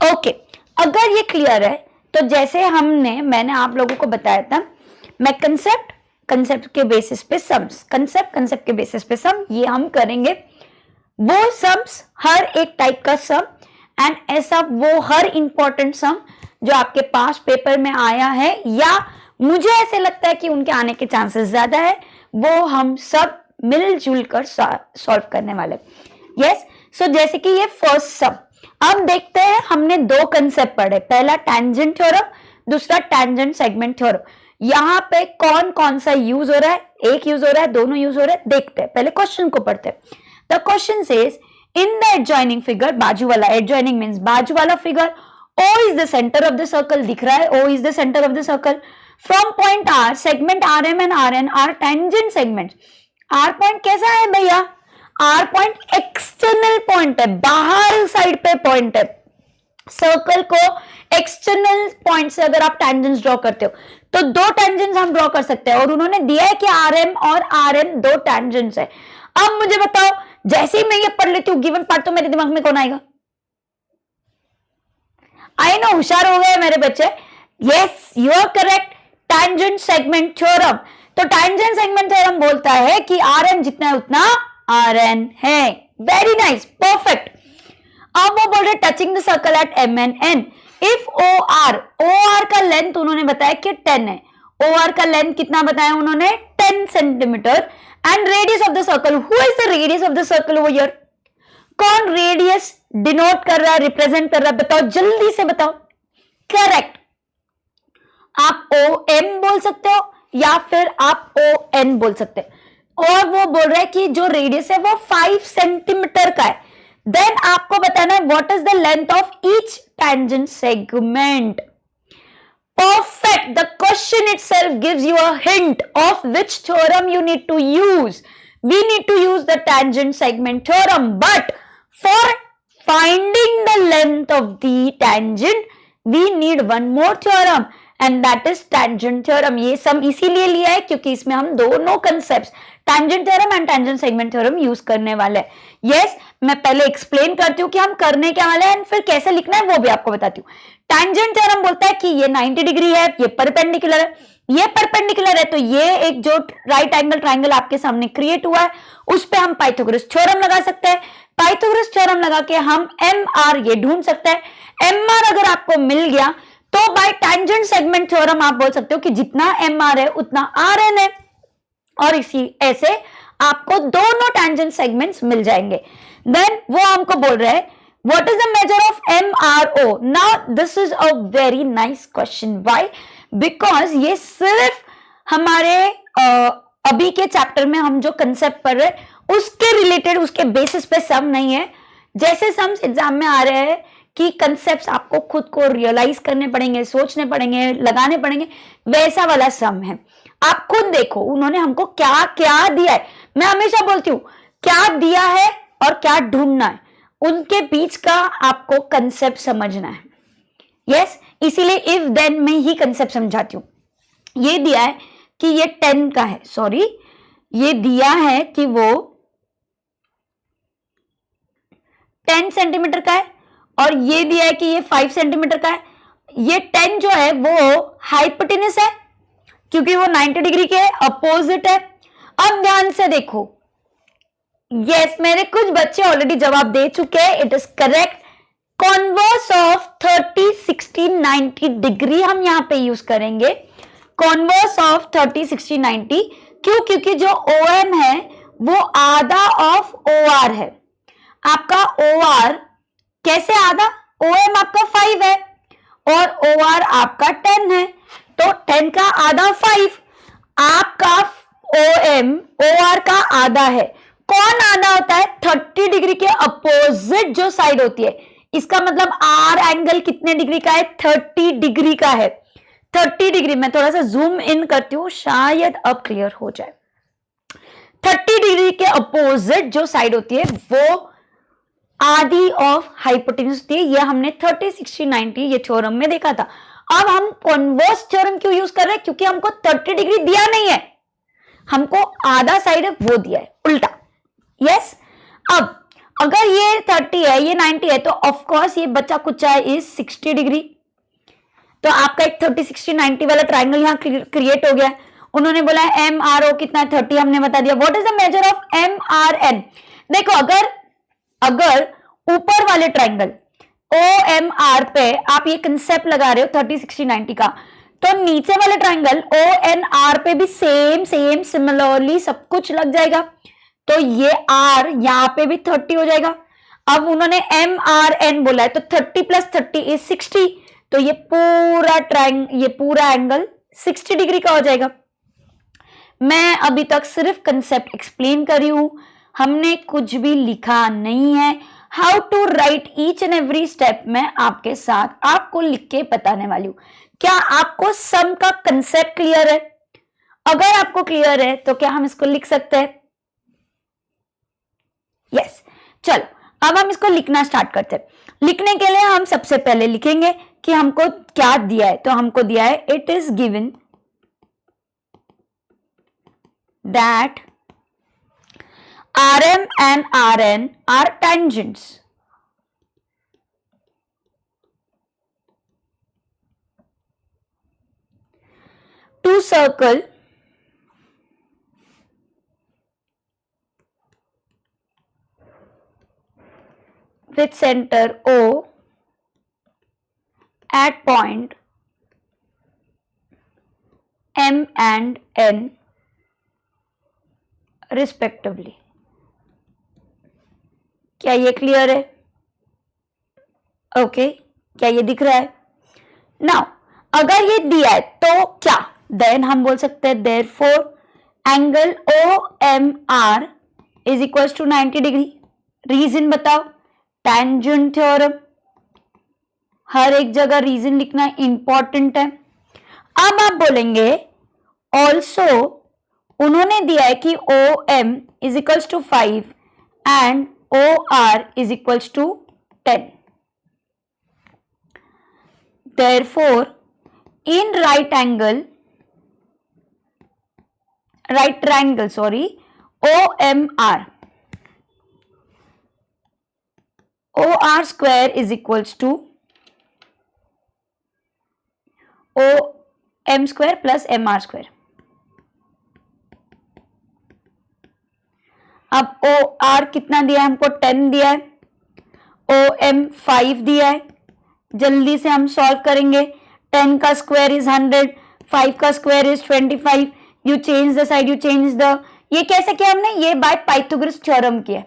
ओके, अगर ये क्लियर है तो जैसे मैंने आप लोगों को बताया था, मैं कंसेप्ट के बेसिस पे सम्स, कंसेप्ट के बेसिस पे सम, ये हम करेंगे। वो सम्स, हर एक टाइप का सम, एंड ऐसा वो हर इंपॉर्टेंट सम जो आपके पास पेपर में आया है या मुझे ऐसे लगता है कि उनके आने के चांसेस ज्यादा है, वो हम सब मिलजुल कर सॉल्व करने वाले। यस, सो जैसे कि ये फर्स्ट सम, अब देखते हैं, हमने 2 कंसेप्ट पढ़े, पहला टैंजेंट थ्योरम, दूसरा टैंजेंट सेगमेंट थ्योरम। यहां पे कौन कौन सा यूज हो रहा है, एक यूज हो रहा है, दोनों यूज हो रहा है, देखते हैं। पहले क्वेश्चन को पढ़ते हैं। The question says in the adjoining figure, बाजू वाला, एडजॉइनिंग मींस बाजू वाला figure O is the center of the circle, दिख रहा है, O is the center of the circle. From point R, segment RM and RN are tangent segments. R point कैसा है भैया? R point एक्सटर्नल पॉइंट है, बाहर side पे point है. सर्कल को एक्सटर्नल पॉइंट से अगर आप टेंजेंट्स ड्रॉ करते हो तो दो टेंजेंट्स हम ड्रॉ कर सकते हैं, और उन्होंने दिया है कि RM और RN दो टेंजेंट्स है. अब मुझे बताओ, जैसे ही मैं ये पढ़ लेती हूँ गिवन पार्ट, तो मेरे दिमाग में कौन आएगा? आई नो, होशियार हो गए मेरे बच्चे. Yes, you are correct. Tangent segment theorem. तो टेंजेंट सेगमेंट थ्योरम बोलता है कि RM जितना है उतना RN है. Very nice, perfect. अब वो बोल रहे touching the circle at M and N. If OR का लेंथ उन्होंने बताया कि 10 है. OR का लेंथ कितना बताया उन्होंने? 10 centimetre. And radius of the circle, who is the radius of the circle over here? कौन रेडियस डिनोट कर रहा है, रिप्रेजेंट कर रहा है? बताओ, जल्दी से बताओ. करेक्ट. आप OM बोल सकते हो या फिर आप ON बोल सकते हो. और वो बोल रहा है कि जो रेडियस है वो 5 सेंटीमीटर का है. देन आपको बताना है what is the length of each tangent segment. Perfect. The question itself gives you a hint of which theorem you need to use. We need to use the tangent segment theorem, but for finding the length of the tangent, we need one more theorem, and that is tangent theorem. ये सब इसीलिए लिया है क्योंकि इसमें हम दोनों concepts tangent theorem and tangent segment theorem use करने वाले हैं. Yes, मैं पहले एक्सप्लेन करती हूँ कि हम करने क्या वाले हैं, फिर कैसे लिखना है वो भी आपको बताती हूँ. टेंजेंट थ्योरम बोलता है कि ये 90 डिग्री है, ये परपेंडिकुलर है. ये परपेंडिकुलर है तो ये एक जो राइट एंगल ट्राइंगल आपके सामने क्रिएट हुआ है उस पे हम पाइथागोरस थ्योरम लगा सकते हैं. पाइथागोरस थ्योरम लगा के हम MR ये ढूंढ सकते हैं. MR अगर आपको मिल गया तो बाय टेंजेंट सेगमेंट थ्योरम आप बोल सकते हो कि जितना MR है उतना RN है, और इसी ऐसे आपको दोनों टेंजेंट सेगमेंट्स मिल जाएंगे. देन वो हमको बोल रहे हैं what is the measure of MRO. now this is a very nice question. why? because ये सिर्फ हमारे अभी के चैप्टर में हम जो कंसेप्ट पढ़ रहे हैं उसके रिलेटेड, उसके बेसिस पे सम नहीं है. जैसे सम्स एग्जाम में आ रहे हैं कि कंसेप्ट्स आपको खुद को रियलाइज करने पड़ेंगे, सोचने पड़ेंगे, लगाने पड़ेंगे, वैसा वाला सम है. आप खुद देखो उन्होंने हमको क्या क्या दिया है. मैं हमेशा बोलती हूँ क्या दिया है और क्या ढूंढना है, उनके बीच का आपको कंसेप्ट समझना है. यस, इसीलिए इफ देन में ही कंसेप्ट समझाती हूँ. ये दिया है कि ये 10 का है, सॉरी ये दिया है कि वो 10 सेंटीमीटर का है, और ये दिया है कि ये 5 सेंटीमीटर का है. ये 10 जो है वो हाइपोटेनस है क्योंकि वो 90 डिग्री के अपोजिट है. अब ध्यान से देखो, यस मेरे कुछ बच्चे ऑलरेडी जवाब दे चुके हैं. It is correct. Converse of 30, 60, 90 degree हम यहां पे यूज करेंगे. कॉन्वर्स ऑफ 30, 60, 90 क्यों? क्योंकि जो OM है वो आधा ऑफ OR है. आपका OR कैसे आधा? OM आपका 5 है और OR आपका 10 है, तो 10 का आधा 5. आपका OM OR का आधा है. कौन आधा होता है? 30 डिग्री के अपोजिट जो साइड होती है. इसका मतलब R एंगल कितने डिग्री का है? 30 डिग्री का है. 30 डिग्री, मैं थोड़ा सा जूम इन करती हूं शायद अब क्लियर हो जाए. 30 डिग्री के अपोजिट जो साइड होती है वो आधी ऑफ हाइपोटेन्यूज होती है. ये हमने 30, 60, 90 ये थ्योरम में देखा था. अब हम कॉन्वर्स थ्योरम क्यों यूज कर रहे हैं? क्योंकि हमको 30 डिग्री दिया नहीं है, हमको आधा साइड है वो दिया है, उल्टा. यस, अब अगर ये 30 है ये 90 है तो ऑफ कोर्स ये बच्चा कुचा इज 60 डिग्री. तो आपका एक 30, 60, 90 वाला ट्राइंगल यहाँ क्रिएट हो गया. उन्होंने बोला है MRO कितना है? 30 हमने बता दिया. What is the measure of MRN? देखो अगर ऊपर वाले ट्राइंगल OMR पे आप ये कंसेप्ट लगा रहे हो 30, 60, 90 का, तो नीचे वाले ट्राइंगल ONR पे भी सेम सिमिलरली सब कुछ लग जाएगा. तो ये R यहाँ पे भी 30 हो जाएगा. अब उन्होंने MRN बोला है तो 30 + 30 इज 60. तो ये पूरा एंगल 60 डिग्री का हो जाएगा. मैं अभी तक सिर्फ कंसेप्ट एक्सप्लेन कर रही हूं, हमने कुछ भी लिखा नहीं है. How to write each and every step मैं आपके साथ आपको लिख के बताने वाली हूं। क्या आपको सम का कंसेप्ट क्लियर है? अगर आपको क्लियर है तो क्या हम इसको लिख सकते हैं? यस। चलो अब हम इसको लिखना स्टार्ट करते हैं। लिखने के लिए हम सबसे पहले लिखेंगे कि हमको क्या दिया है। तो हमको दिया है it is given that RM and RN are tangents. To circle with center O at point M and N respectively. क्या ये क्लियर है? ओके, क्या ये दिख रहा है? नाउ अगर ये दिया है तो क्या देन हम बोल सकते हैं therefore angle OMR is equal to 90 degree. Reason बताओ, टैंजेंट थ्योरम। हर एक जगह रीजन लिखना इंपॉर्टेंट है। अब आप बोलेंगे ऑल्सो उन्होंने दिया है कि OM is equal to 5 and OR is equals to 10. Therefore, in right triangle, OMR, OR square is equals to OM square plus MR square. अब OR कितना दिया है हमको? 10 दिया है। OM 5 दिया है। जल्दी से हम सॉल्व करेंगे। 10 का स्क्वायर इज 100, 5 का square is 25। You change the side, you change the. ये कैसे किया हमने? ये बाय पाइथागोरस थ्योरम किया।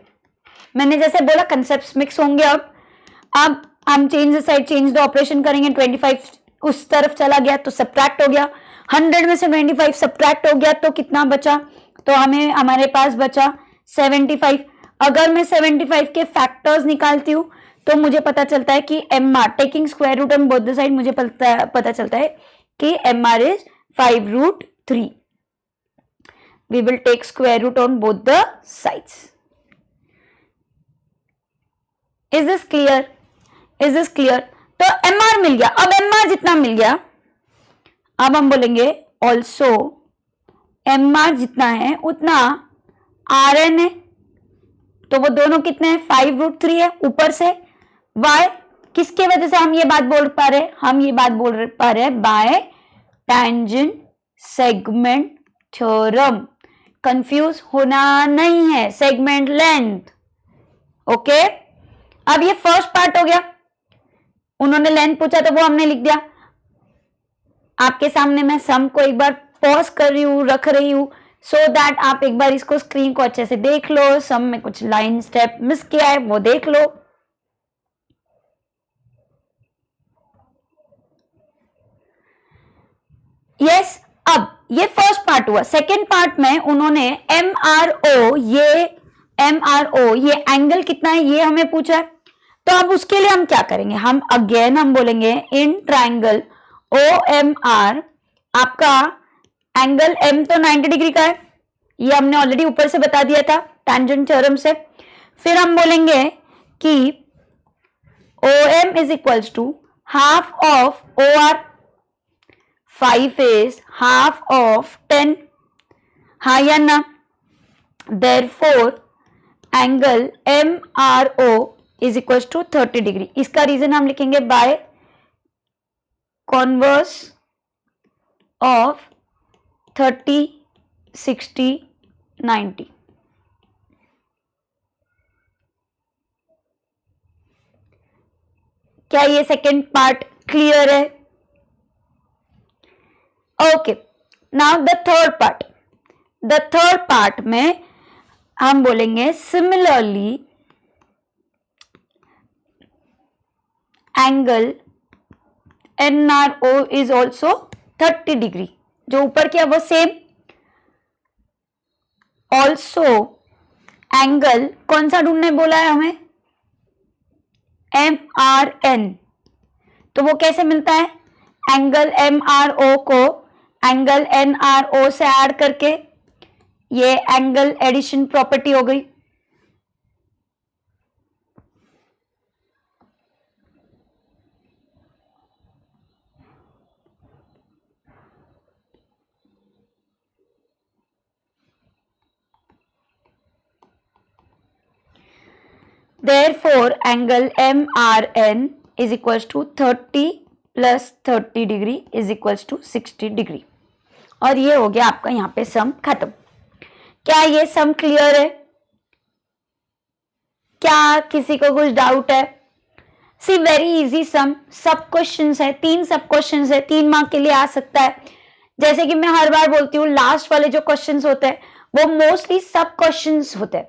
मैंने जैसे बोला कंसेप्ट्स मिक्स होंगे। अब हम change the side, change the operation करेंगे। 25 उस तरफ चला गया तो सब्ट्रैक्ट हो गया। 100 में से 25 सब्ट्रैक्ट हो गया तो कितना बचा? तो हमारे पास बचा 75। अगर मैं 75 के फैक्टर्स निकालती हूं तो मुझे पता चलता है कि MR taking square root on both the side, मुझे पता चलता है कि MR is 5√3। We will take square root on both the sides. Is this clear? Is this clear? तो MR मिल गया। अब MR जितना मिल गया, अब हम बोलेंगे ऑल्सो MR जितना है उतना RN है। तो वो दोनों कितने हैं? 5√3 है ऊपर से। वाई किसके वजह से हम ये बात बोल पा रहे हैं? हम ये बात बोल पा रहे हैं by tangent segment theorem. Confuse होना नहीं है, सेगमेंट लेंथ। ओके, अब ये फर्स्ट पार्ट हो गया। उन्होंने लेंथ पूछा तो वो हमने लिख दिया। आपके सामने मैं सम को एक बार पॉज कर रही हूं, रख रही हूं, सो दैट आप एक बार इसको स्क्रीन को अच्छे से देख लो। सम में कुछ लाइन स्टेप मिस किया है वो देख लो। यस, अब ये फर्स्ट पार्ट हुआ। सेकेंड पार्ट में उन्होंने MRO, ये एंगल कितना है ये हमें पूछा है। तो अब उसके लिए हम क्या करेंगे? हम बोलेंगे इन ट्राइंगल OMR आपका एंगल M तो 90 डिग्री का है, ये हमने ऑलरेडी ऊपर से बता दिया था टैंजेंट थ्योरम से। फिर हम बोलेंगे कि OM is equals to half of OR, 5 is half of 10, हाँ या ना? Therefore angle MRO is equals to 30 degree. इसका रीजन हम लिखेंगे बाय कॉन्वर्स ऑफ 30, 60, 90। क्या ये सेकेंड पार्ट क्लियर है? Okay, now the third part. The third part में हम बोलेंगे similarly angle NRO is also 30 degree. जो ऊपर किया वो सेम। ऑल्सो एंगल कौन सा ढूंढने बोला है हमें? MRN, तो वो कैसे मिलता है? एंगल MRO को एंगल NRO से ऐड करके, ये एंगल एडिशन प्रॉपर्टी हो गई। Therefore, angle MRN is equals to 30 plus 30 degree is equals to 60 degree। और ये हो गया आपका यहाँ पे सम खत्म। क्या ये सम क्लियर है? क्या किसी को कुछ डाउट है? सी वेरी इजी सम, सब क्वेश्चंस है, 3 सब क्वेश्चंस है, 3 मार्क के लिए आ सकता है। जैसे कि मैं हर बार बोलती हूँ, लास्ट वाले जो क्वेश्चंस होते हैं वो मोस्टली सब क्वेश्चंस होते हैं।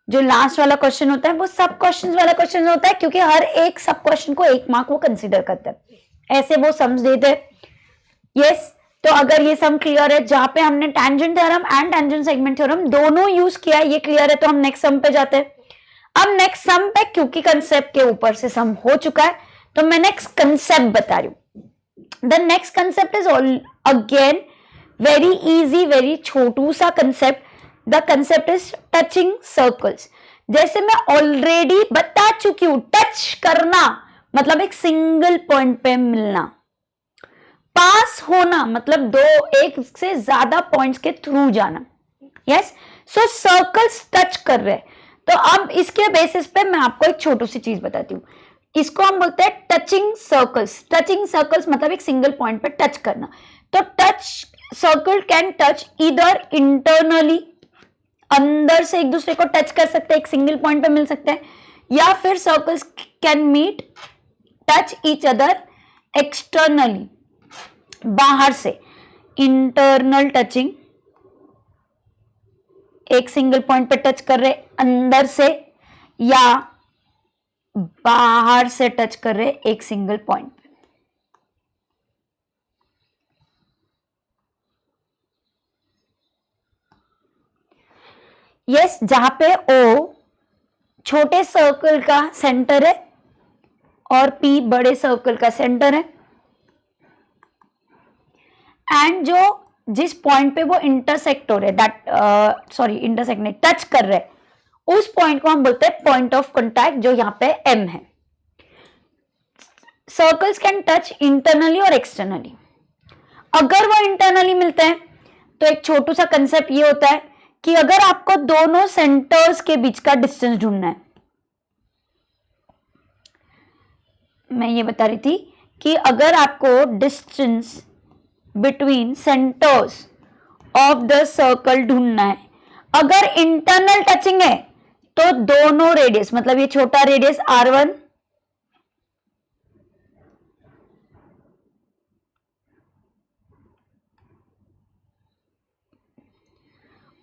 जो लास्ट वाला क्वेश्चन होता है वो सब क्वेश्चंस वाला क्वेश्चन होता है, क्योंकि हर एक सब क्वेश्चन को 1 मार्क वो कंसीडर करते हैं, ऐसे वो सम्स देते हैं। यस, तो अगर ये सम क्लियर है, जहां पे हमने tangent theorem and tangent segment theorem दोनों यूज किया है, ये क्लियर है, तो हम नेक्स्ट सम पे जाते हैं। अब नेक्स्ट सम पे, क्योंकि कंसेप्ट के ऊपर से सम हो चुका है, तो मैं नेक्स्ट कंसेप्ट बता रही हूं। The next concept is again very easy, very छोटू सा concept. The concept is touching circles. जैसे मैं ऑलरेडी बता चुकी हूं, टच करना मतलब एक सिंगल पॉइंट पे मिलना, पास होना मतलब एक से ज्यादा पॉइंट्स के थ्रू जाना। यस, सो सर्कल्स टच कर रहे हैं। तो अब इसके बेसिस पे मैं आपको एक छोटी सी चीज बताती हूँ, इसको हम बोलते हैं टचिंग सर्कल्स। टचिंग सर्कल्स मतलब एक सिंगल पॉइंट पे टच करना। तो टच सर्कल कैन टच इधर इंटरनली, अंदर से एक दूसरे को टच कर सकते हैं, एक सिंगल पॉइंट पे मिल सकते हैं, या फिर circles can meet touch each other externally, बाहर से। इंटरनल टचिंग, एक सिंगल पॉइंट पे टच कर रहे अंदर से, या बाहर से टच कर रहे एक सिंगल पॉइंट पे। यस, जहां पे O छोटे सर्कल का सेंटर है और P बड़े सर्कल का सेंटर है, एंड जो जिस पॉइंट पे वो इंटरसेक्ट हो रहे, इंटरसेक्ट नहीं, टच कर रहे, उस पॉइंट को हम बोलते हैं पॉइंट ऑफ कॉन्टैक्ट, जो यहाँ पे M है। सर्कल्स कैन टच इंटरनली और एक्सटर्नली। अगर वो इंटरनली मिलते हैं तो एक छोटू सा कंसेप्ट ये होता है कि अगर आपको दोनों सेंटर्स के बीच का डिस्टेंस ढूंढना है, मैं ये बता रही थी कि अगर आपको distance between centres of the circle ढूंढना है, अगर इंटरनल टचिंग है तो दोनों रेडियस, मतलब ये छोटा रेडियस R1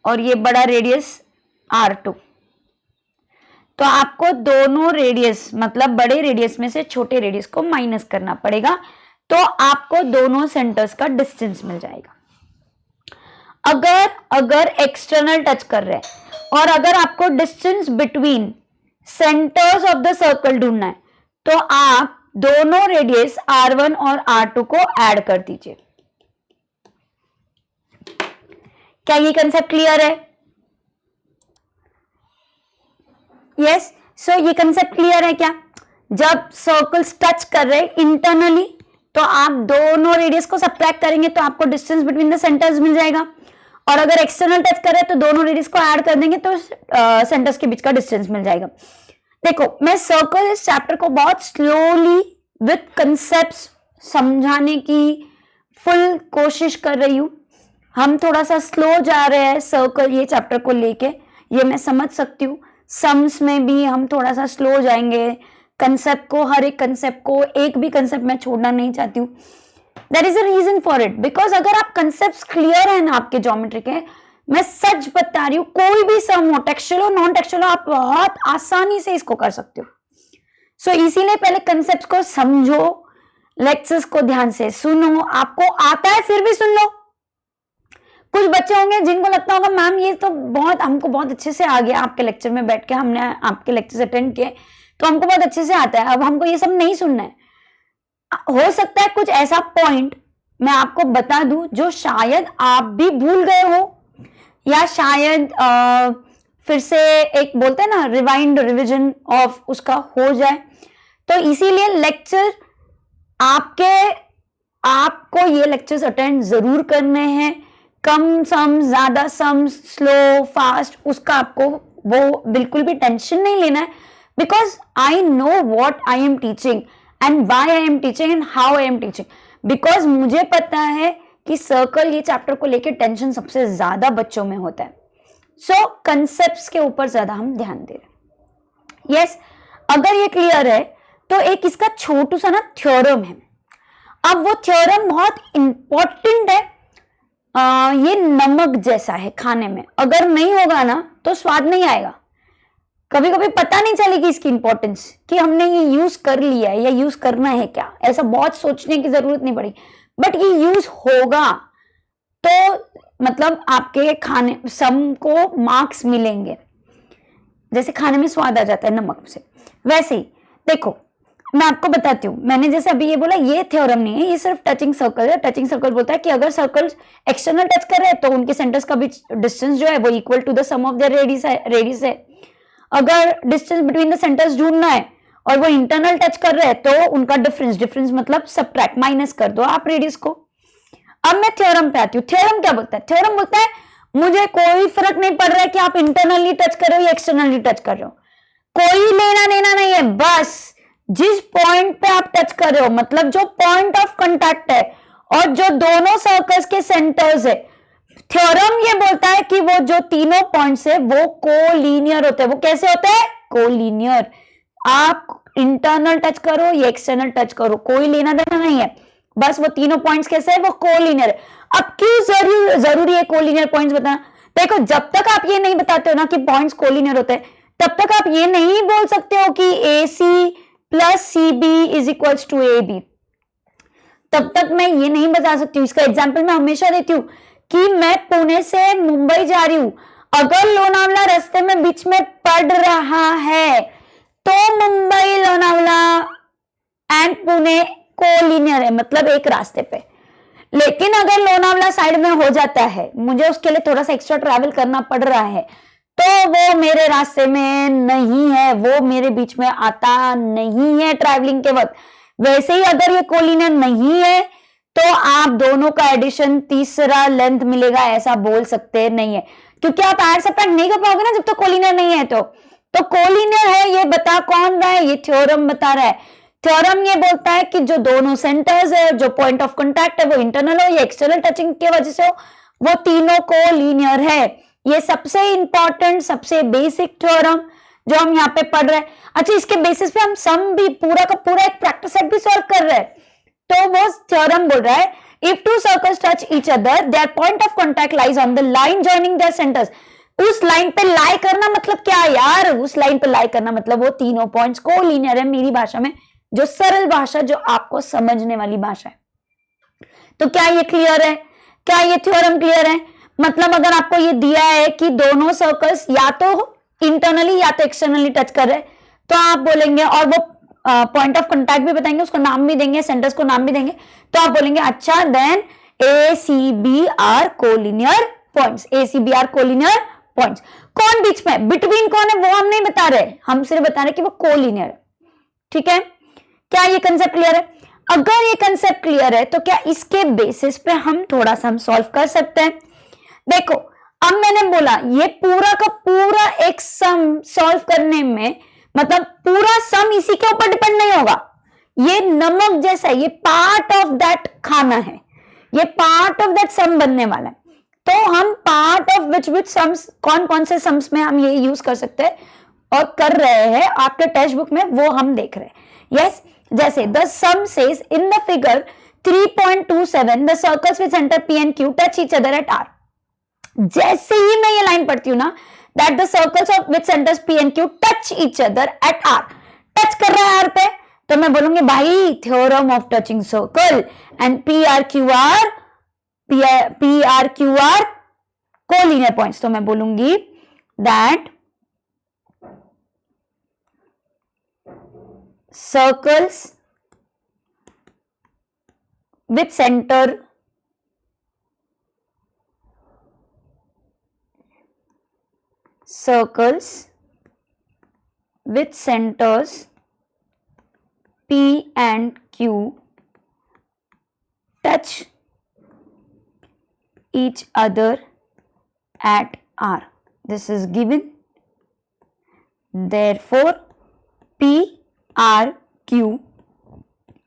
और ये बड़ा रेडियस R2, तो आपको दोनों रेडियस मतलब बड़े रेडियस में से छोटे रेडियस को माइनस करना पड़ेगा, तो आपको दोनों सेंटर्स का डिस्टेंस मिल जाएगा। अगर एक्सटर्नल टच कर रहे हैं और अगर आपको distance between centres of the circle ढूंढना है, तो आप दोनों रेडियस R1 और R2 को ऐड कर दीजिए। क्या ये कंसेप्ट क्लियर है? यस, सो ये कंसेप्ट क्लियर है क्या? जब सर्कल्स टच कर रहे इंटरनली, तो आप दोनों रेडियस को सब्ट्रैक्ट करेंगे तो आपको डिस्टेंस बिटवीन द सेंटर्स मिल जाएगा, और अगर एक्सटर्नल टच कर रहे तो दोनों रेडियस को ऐड कर देंगे तो सेंटर्स के बीच का डिस्टेंस मिल जाएगा। देखो, मैं सर्कल इस चैप्टर को बहुत स्लोली विथ कंसेप्ट्स समझाने की फुल कोशिश कर रही हूं। हम थोड़ा सा स्लो जा रहे हैं सर्कल ये चैप्टर को लेके, ये मैं समझ सकती हूँ। सम्स में भी हम थोड़ा सा स्लो जाएंगे, कंसेप्ट को, हर एक कंसेप्ट को, एक भी कंसेप्ट मैं छोड़ना नहीं चाहती हूँ। There is a reason for it, because अगर आप कंसेप्ट क्लियर है ना आपके ज्योमेट्री के, मैं सच बता रही हूँ, कोई भी सम हो, टेक्सचुअल हो, नॉन टेक्सचुअल हो, आप बहुत आसानी से इसको कर सकते हो। सो इसीलिए पहले कंसेप्ट को समझो, लेक्चर्स को ध्यान से सुनो, आपको आता है फिर भी सुन लो। कुछ बच्चे होंगे जिनको लगता होगा मैम ये तो हमको बहुत अच्छे से आ गया, आपके लेक्चर में बैठ के हमने आपके लेक्चर अटेंड किए, तो हमको बहुत अच्छे से आता है, अब हमको ये सब नहीं सुनना है। हो सकता है कुछ ऐसा पॉइंट मैं आपको बता दूं जो शायद आप भी भूल गए हो, या शायद फिर से एक बोलते हैं ना रिवाइंड रिवीजन ऑफ उसका हो जाए। तो इसीलिए लेक्चर आपको ये लेक्चर्स अटेंड जरूर करने हैं। कम सम, ज्यादा सम, स्लो, फास्ट, उसका आपको वो बिल्कुल भी टेंशन नहीं लेना है, because I know what I am teaching and why I am teaching and how I am teaching. Because मुझे पता है कि सर्कल ये चैप्टर को लेकर टेंशन सबसे ज्यादा बच्चों में होता है। सो कंसेप्ट्स के ऊपर ज्यादा हम ध्यान दे रहे हैं। यस, अगर ये क्लियर है तो एक इसका छोटू सा ना थ्योरम है। अब वो थ्योरम बहुत इंपॉर्टेंट है। ये नमक जैसा है खाने में, अगर नहीं होगा ना तो स्वाद नहीं आएगा। कभी कभी पता नहीं चलेगी इसकी इंपॉर्टेंस कि हमने ये यूज कर लिया है या यूज करना है क्या, ऐसा बहुत सोचने की जरूरत नहीं पड़ी, बट ये यूज होगा तो मतलब आपके खाने सम को मार्क्स मिलेंगे। जैसे खाने में स्वाद आ जाता है नमक से, वैसे ही देखो मैं आपको बताती हूँ। मैंने जैसे अभी ये बोला, ये थ्योरम नहीं है, ये सिर्फ टचिंग सर्कल है। टचिंग सर्कल बोलता है कि अगर सर्कल एक्सटर्नल टच कर रहे हैं तो उनके सेंटर्स का बीच डिस्टेंस जो है वो equal to the sum of their radius है। अगर डिस्टेंस बिटवीन द सेंटर्स ढूंढना है और वो इंटरनल टच कर रहे हैं तो उनका डिफरेंस मतलब सब्ट्रैक्ट, माइनस कर दो आप रेडियस को। अब मैं थ्योरम पे आती हूँ। थ्योरम क्या बोलता है? थ्योरम बोलता है मुझे कोई फर्क नहीं पड़ रहा है कि आप इंटरनली टच कर रहे हो या एक्सटर्नली टच कर रहे हो, कोई लेना देना नहीं है, बस जिस पॉइंट पे आप टच कर रहे हो, मतलब जो पॉइंट ऑफ कांटेक्ट है और जो दोनों सर्कल्स के सेंटर्स है, थ्योरम ये बोलता है कि वो जो तीनों पॉइंट्स है वो कोलिनियर होते हैं। वो कैसे होते हैं? कोलिनियर। आप इंटरनल टच करो या एक्सटर्नल टच करो, कोई लेना देना नहीं है, बस वो तीनों पॉइंट्स कैसे है? वो कोलिनियर है। अब क्यों जरूरी है कोलिनियर पॉइंट्स बताना? देखो, जब तक आप ये नहीं बताते हो ना कि पॉइंट्स कोलिनियर होते हैं, तब तक आप ये नहीं बोल सकते हो कि AC plus CB is equals to AB। तब तक मैं ये नहीं बता सकती हूँ। इसका एग्जाम्पल मैं हमेशा देती हूँ कि मैं पुणे से मुंबई जा रही हूं, अगर लोनावला रास्ते में बीच में पड़ रहा है तो मुंबई, लोनावला एंड पुणे कोलिनियर है, मतलब एक रास्ते पे। लेकिन अगर लोनावला साइड में हो जाता है, मुझे उसके लिए थोड़ा सा एक्स्ट्रा ट्रैवल करना पड़ रहा है, तो वो मेरे रास्ते में नहीं है, वो मेरे बीच में आता नहीं है ट्रैवलिंग के वक्त। वैसे ही अगर ये कोलिनियर नहीं है तो आप दोनों का एडिशन तीसरा लेंथ मिलेगा, ऐसा बोल सकते नहीं है, क्योंकि आप ऐड सब्ट्रैक्ट नहीं कर पाओगे ना जब तक कोलिनियर नहीं है। तो कोलिनियर है ये बता कौन रहा है? ये थ्योरम बता रहा है। थ्योरम ये बोलता है कि जो दोनों सेंटर्स है, जो पॉइंट ऑफ कांटेक्ट है, वो इंटरनल हो या एक्सटर्नल टचिंग की वजह से हो, वो तीनों कोलिनियर है। ये सबसे इंपॉर्टेंट, सबसे बेसिक थ्योरम जो हम यहाँ पे पढ़ रहे हैं। अच्छा, इसके बेसिस पे हम सम भी पूरा का पूरा एक प्रैक्टिस सेट भी सॉल्व कर रहे हैं। तो वो थ्योरम बोल रहा है, if two circles touch each other, their point of contact lies on the line joining there centres. उस लाइन पे लाई करना मतलब क्या यार? उस लाइन पे लाई करना मतलब वो तीनों पॉइंट्स कोलिनियर है, मेरी भाषा में, जो सरल भाषा, जो आपको समझने वाली भाषा है। तो क्या ये क्लियर है? क्या ये थ्योरम क्लियर है? मतलब अगर आपको ये दिया है कि दोनों सर्कल्स या तो इंटरनली या तो एक्सटर्नली टच कर रहे हैं, तो आप बोलेंगे, और वो पॉइंट ऑफ कांटेक्ट भी बताएंगे, उसको नाम भी देंगे, सेंटर्स को नाम भी देंगे, तो आप बोलेंगे अच्छा then ACB are collinear points. ACB are collinear points. कौन बीच में, बिटवीन कौन है वो हम नहीं बता रहे, हम सिर्फ बता रहे कि वो कोलिनियर है। ठीक है, क्या ये कंसेप्ट क्लियर है? अगर ये कंसेप्ट क्लियर है तो क्या इसके बेसिस पे हम थोड़ा सा हम सॉल्व कर सकते हैं? देखो, अब मैंने बोला ये पूरा का पूरा एक सम सॉल्व करने में, मतलब पूरा सम इसी के ऊपर डिपेंड नहीं होगा। ये नमक जैसा है, ये पार्ट ऑफ दैट खाना है, ये पार्ट ऑफ दैट सम बनने वाला है। तो हम पार्ट ऑफ विच सम्स, कौन कौन से सम्स में हम ये यूज कर सकते हैं और कर रहे हैं आपके टेक्स्ट बुक में, वो हम देख रहे हैं। यस, जैसे the sum says in the figure 3.27 the circles with center P and Q touch each other at R। जैसे ही मैं ये लाइन पढ़ती हूं ना, that the circles of with centers P and Q touch each other at R, touch कर रहा है R पे, तो मैं बोलूंगी भाई theorem of touching circle and P R Q R collinear points. तो मैं बोलूंगी that circles with center circles with centers P and Q touch each other at R. This is given. Therefore, P, R, Q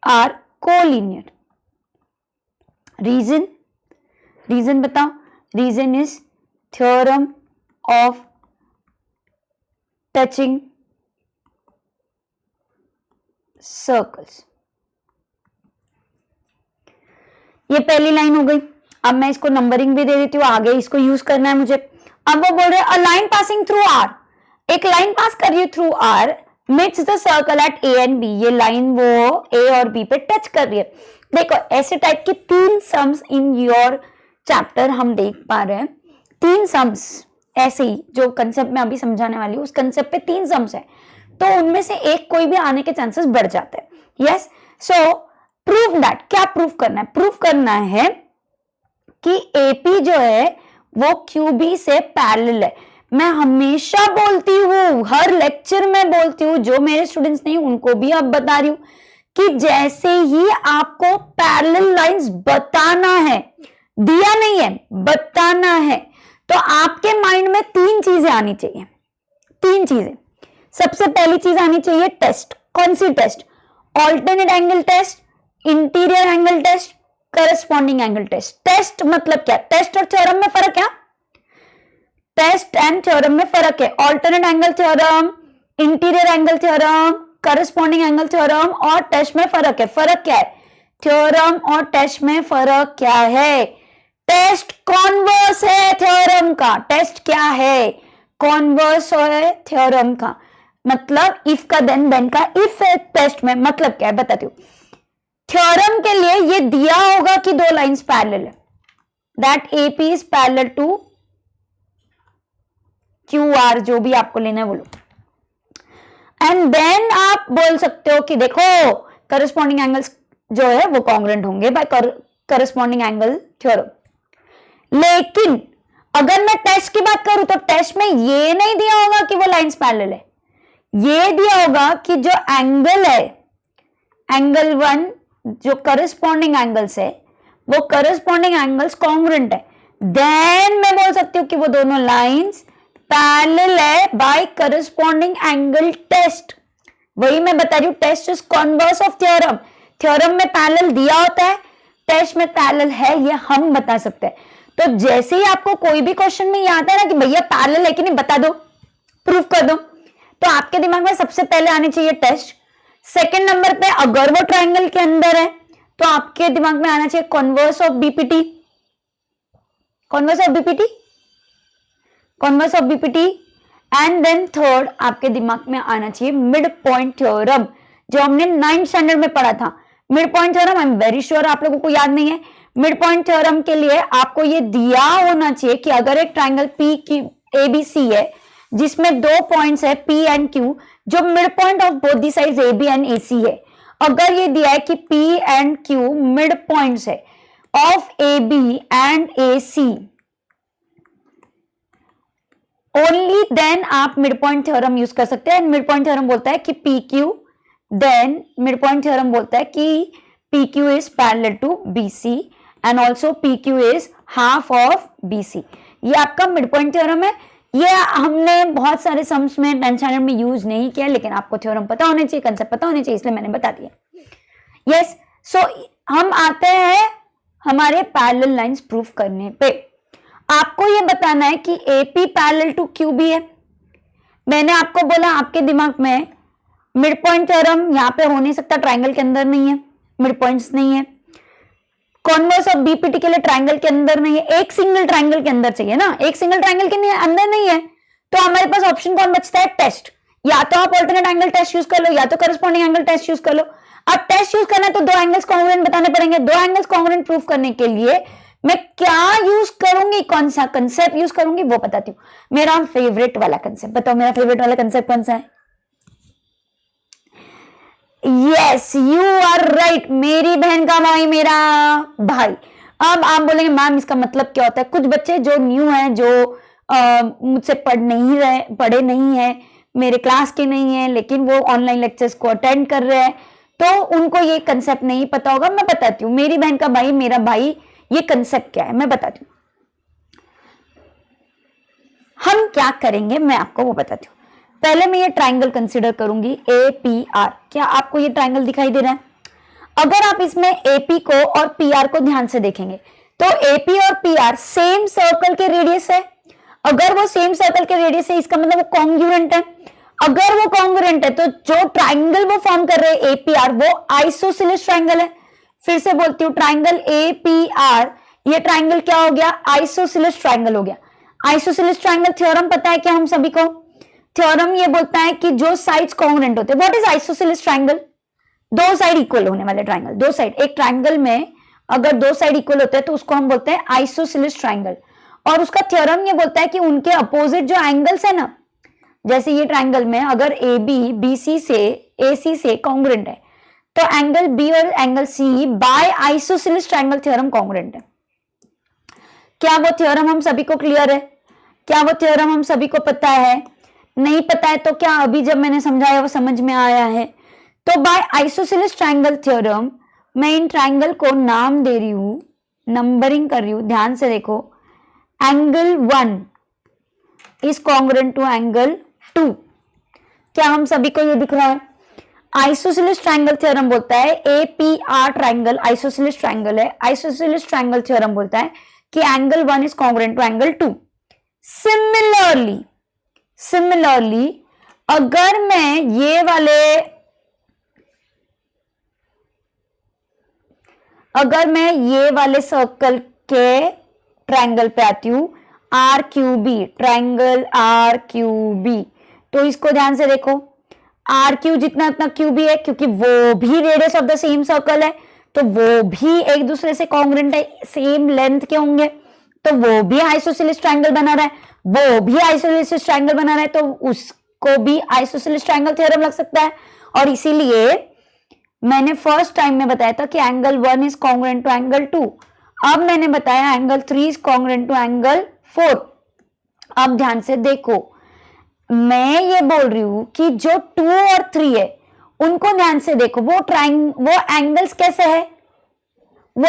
are collinear. Reason बताओ. Reason is theorem of touching circles. ये पहली line हो गई. अब मैं इसको numbering भी दे देती हूँ, आगे इसको यूज करना है मुझे. अब वो बोल रहे हैं a line passing through R, एक लाइन पास कर रही है through R, meets the circle at A and B. ये लाइन वो ए और बी पे टच कर रही है. देखो ऐसे टाइप की 3 सम्स इन योर चैप्टर हम देख पा रहे हैं. 3 सम्स ऐसे ही जो कंसेप्ट में अभी समझाने वाली हूँ उस कंसेप्ट पे 3 सम्स है, तो उनमें से एक कोई भी आने के चांसेस बढ़ जाते हैं. Yes, so prove that. क्या प्रूव करना है? प्रूव करना है कि एपी जो है वो क्यूबी से पैरेलल है. मैं हमेशा बोलती हूँ, हर लेक्चर में बोलती हूँ, जो मेरे स्टूडेंट्स नहीं उनको भी अब बता रही हूँ कि जैसे ही आपको पैरेलल लाइंस बताना है, दिया नहीं है, बताना है, तो आपके माइंड में 3 चीजें आनी चाहिए. 3 चीजें. सबसे पहली चीज आनी चाहिए टेस्ट. कौन सी test? Alternate angle test, interior angle test, corresponding angle test. Test मतलब क्या? टेस्ट और थ्योरम में फर्क है. टेस्ट एंड थ्योरम में फर्क है. Alternate angle theorem, interior angle theorem, corresponding angle theorem और टेस्ट में फर्क है. फर्क क्या है? थ्योरम और टेस्ट में फर्क क्या है? टेस्ट कॉन्वर्स है थ्योरम का. टेस्ट क्या है? कॉन्वर्स है थ्योरम का. मतलब इफ का देन का. इफ है टेस्ट में. मतलब क्या है बताती हूं. थ्योरम के लिए ये दिया होगा कि 2 लाइंस पैरेलल है, that AP is parallel to Q R, जो भी आपको लेना है बोलो. एंड देन आप बोल सकते हो कि देखो करस्पॉन्डिंग एंगल्स जो है वो कॉन्ग्रुएंट होंगे बाय करस्पॉन्डिंग एंगल थ्योरम. लेकिन अगर मैं टेस्ट की बात करूं तो टेस्ट में ये नहीं दिया होगा कि वो लाइंस पैरेलल है. ये दिया होगा कि जो एंगल है, एंगल 1 जो करस्पॉन्डिंग एंगल्स है वो करस्पॉन्डिंग एंगल्स कॉन्ग्रुएंट है. देन मैं बोल सकती हूं कि वो दोनों लाइंस पैरेलल है बाय करस्पॉन्डिंग एंगल टेस्ट. वही मैं बता रही हूं, test is converse of theorem. Theorem में पैरेलल दिया होता है, टेस्ट में पैरेलल है, ये हम बता सकते हैं. तो जैसे ही आपको कोई भी क्वेश्चन में ये आता है ना कि भैया पैरेलल है कि नहीं बता दो, प्रूफ कर दो, तो आपके दिमाग में सबसे पहले आनी चाहिए टेस्ट. सेकंड नंबर पे अगर वो ट्रायंगल के अंदर है तो आपके दिमाग में आना चाहिए converse of BPT. Converse of BPT, converse of BPT. And then third आपके दिमाग में आना चाहिए मिड पॉइंट थ्योरम, जो हमने 9th स्टैंडर्ड में पढ़ा था. Mid point theorem I am very sure आप लोगों को याद नहीं है. मिड पॉइंट थ्योरम के लिए आपको ये दिया होना चाहिए कि अगर एक ट्रायंगल पी की एबीसी है जिसमें 2 पॉइंट्स है पी एंड क्यू, जो mid point of both the sides A B and A C है, अगर ये दिया है कि P and Q mid points है of A B and A C, only then आप मिड पॉइंट थ्योरम यूज कर सकते हैं. मिड पॉइंट थ्योरम बोलता है कि P Q, then mid point theorem बोलता है कि P Q is parallel to B C and also P Q is half of B C. ये आपका मिड पॉइंट थ्योरम है. ये हमने बहुत सारे सम्स में 10th स्टैंडर्ड में यूज नहीं किया, लेकिन आपको थ्योरम पता होने चाहिए, कंसेप्ट पता होने चाहिए, इसलिए मैंने बता दिया. यस, सो हम आते हैं हमारे पैरेलल लाइंस प्रूफ करने पे. आपको ये बताना है कि एपी पैरेलल टू क्यूबी है. मैंने आपको बोला आपके दिमाग में मिड पॉइंट थ्योरम यहाँ पे हो नहीं सकता, ट्रायंगल के अंदर नहीं है, मिड पॉइंट्स नहीं है. कॉन्वर्स ऑफ बीपीटी के लिए ट्रायंगल के अंदर नहीं है, एक सिंगल ट्रायंगल के अंदर चाहिए ना, एक सिंगल ट्रायंगल के अंदर नहीं है, तो हमारे पास ऑप्शन कौन बचता है? टेस्ट. या तो आप ऑल्टरनेट एंगल टेस्ट यूज कर लो या तो करस्पॉन्डिंग एंगल टेस्ट यूज कर लो. अब टेस्ट यूज करना है तो 2 एंगल्स कॉन्ग्रुएंट बताने पड़ेंगे. 2 एंगल्स कॉन्ग्रुएंट प्रूफ करने के लिए मैं क्या यूज करूंगी, कौन सा कंसेप्ट यूज करूंगी वो बताती हूँ. मेरा फेवरेट वाला कंसेप्ट बताओ, मेरा फेवरेट वाला कंसेप्ट कौन सा है? यस यू आर राइट, मेरी बहन का भाई मेरा भाई। अब आप बोलेंगे मैम इसका मतलब क्या होता है? कुछ बच्चे जो न्यू हैं, जो मुझसे पढ़े नहीं है, मेरे क्लास के नहीं है, लेकिन वो ऑनलाइन लेक्चर्स को अटेंड कर रहे हैं, तो उनको ये कंसेप्ट नहीं पता होगा। मैं बताती हूँ, मेरी बहन का भाई मेरा भाई, ये कंसेप्ट क्या है मैं बताती हूँ। हम क्या करेंगे मैं आपको वो बताती हूँ। पहले मैं ये ट्राइंगल कंसीडर करूंगी APR। क्या आपको ये ट्राइंगल दिखाई दे रहा है? अगर आप इसमें AP को और PR को ध्यान से देखेंगे तो AP और PR सेम सर्कल के रेडियस है। अगर वो सेम सर्कल के रेडियस है, इसका मतलब वो कॉन्ग्रुएंट है। अगर वो कॉन्ग्रुएंट है तो जो ट्राइंगल वो फॉर्म कर रहे हैं APR, वो आइसोसेलेस ट्राइंगल है। फिर से बोलती हूँ, ट्राइंगल APR, ये ट्राइंगल क्या हो गया? आइसोसेलेस ट्राइंगल हो गया। आइसोसेलेस ट्राइंगल थ्योरम पता है क्या हम सभी को? थ्योरम ये बोलता है कि जो साइड्स कॉन्ग्रुएंट होते हैं, व्हाट इज आइसोसेलेस ट्राइंगल? दो साइड इक्वल होने वाले ट्राइंगल। दो साइड, एक ट्राइंगल में अगर दो साइड इक्वल होते हैं तो उसको हम बोलते हैं आइसोसेलेस ट्राइंगल। और उसका थ्योरम ये बोलता है कि उनके अपोजिट जो एंगल्स है ना, जैसे ये ट्राइंगल में अगर AB BC से AC से कॉन्ग्रुएंट है तो एंगल B और angle C by isosceles triangle theorem congruent है। क्या वो थ्योरम हम सभी को क्लियर है? क्या वो थ्योरम हम सभी को पता है? नहीं पता है तो क्या अभी जब मैंने समझाया वो समझ में आया है? तो बाय आइसोसेलेस ट्राइंगल थ्योरम, मैं इन ट्राइंगल को नाम दे रही हूं, नंबरिंग कर रही हूं, ध्यान से देखो। Angle 1 is congruent to angle 2। क्या हम सभी को ये दिख रहा है? आइसोसेलेस ट्राइंगल थ्योरम बोलता है APR ट्राइंगल आइसोसेलेस ट्राइंगल है। आइसोसेलेस ट्राइंगल थ्योरम बोलता है कि angle 1 is congruent to angle 2। Similarly अगर मैं ये वाले सर्कल के ट्राइंगल पे आती हूं, RQB, ट्राइंगल RQB, तो इसको ध्यान से देखो। RQ जितना उतना QB है, क्योंकि वो भी radius of the same circle है, तो वो भी एक दूसरे से कॉन्ग्रुएंट है, सेम लेंथ के होंगे, तो वो भी आइसोसेलेस ट्राइंगल बना रहा है, वो भी आइसोसेलेस ट्राइंगल बना रहा है, तो उसको भी आइसोसेलेस ट्राइंगल थ्योरम लग सकता है। और इसीलिए मैंने फर्स्ट टाइम में बताया था कि angle 1 is congruent to angle 2। अब मैंने बताया angle 3 is congruent to angle 4। अब ध्यान से देखो, मैं ये बोल रही हूं कि जो 2 और 3 है उनको ध्यान से देखो। वो एंगल्स कैसे है? वो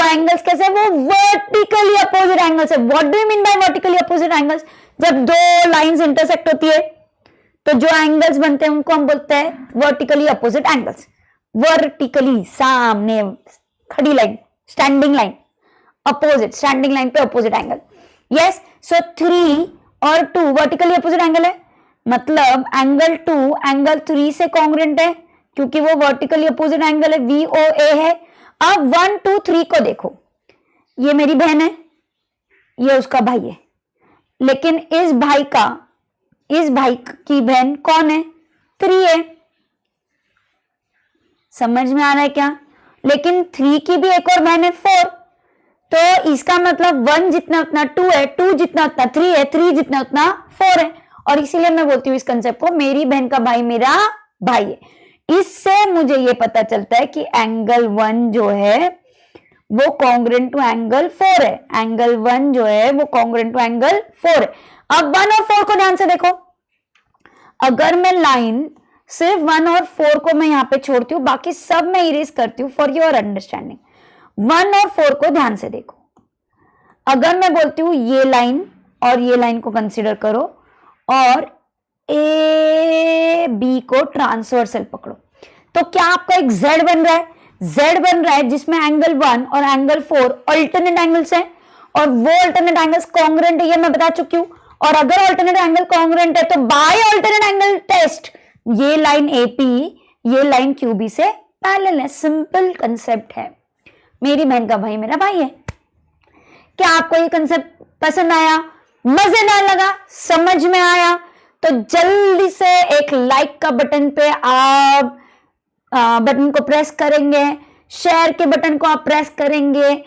वर्टिकली अपोजिट एंगल्स है। What do you mean bye vertically opposite angles? जब दो लाइंस इंटरसेक्ट होती है तो जो एंगल्स बनते हैं उनको हम बोलते हैं वर्टिकली अपोजिट एंगल्स। वर्टिकली सामने खड़ी line, standing line, opposite, standing line पे अपोजिट एंगल। यस, सो 3 और 2 वर्टिकली अपोजिट एंगल है, मतलब एंगल 2 एंगल 3 से कॉन्ग्रुएंट है क्योंकि वो वर्टिकली अपोजिट एंगल है, VOA है। अब 1 2 3 को देखो, ये मेरी बहन है, ये उसका भाई है, लेकिन इस भाई की बहन कौन है? 3 है। समझ में आ रहा है क्या? लेकिन 3 की भी एक और बहन है 4, तो इसका मतलब 1 जितना उतना 2 है, 2 जितना उतना 3 है, 3 जितना उतना 4 है। और इसीलिए मैं बोलती हूँ इस कंसेप्ट को मेरी बहन का भाई मेरा भाई है। इससे मुझे ये पता चलता है कि एंगल 1 जो है वो कॉन्ग्रुएंट टू एंगल 4 है। एंगल 1 जो है वो कॉन्ग्रुएंट टू एंगल 4 है। अब 1 और 4 को ध्यान से देखो। अगर मैं लाइन सिर्फ 1 और 4 को मैं यहां पे छोड़ती हूं, बाकी सब मैं इरेज करती हूं फॉर योर अंडरस्टैंडिंग। 1 और 4 को ध्यान से देखो। अगर मैं बोलती हूं ये लाइन और ये लाइन को कंसीडर करो और AB को ट्रांसवर्सल पकड़ो, तो क्या आपका एक Z बन रहा है? Z बन रहा है जिसमें एंगल 1 और एंगल 4 अल्टरनेट एंगल्स हैं और वो अल्टरनेट एंगल्स कॉन्ग्रुएंट है, ये मैं बता चुकी हूं। और अगर अल्टरनेट एंगल कॉन्ग्रुएंट है तो बाय अल्टरनेट एंगल टेस्ट ये लाइन AP ये लाइन QB से पैरेलल है। सिंपल कंसेप्ट है। मेरी बहन का भाई मेरा भाई है। क्या आपको ये कंसेप्ट पसंद आया? मजेदार लगा? समझ में आया? तो जल्दी से एक लाइक का बटन पे आप बटन को प्रेस करेंगे, शेयर के बटन को आप प्रेस करेंगे,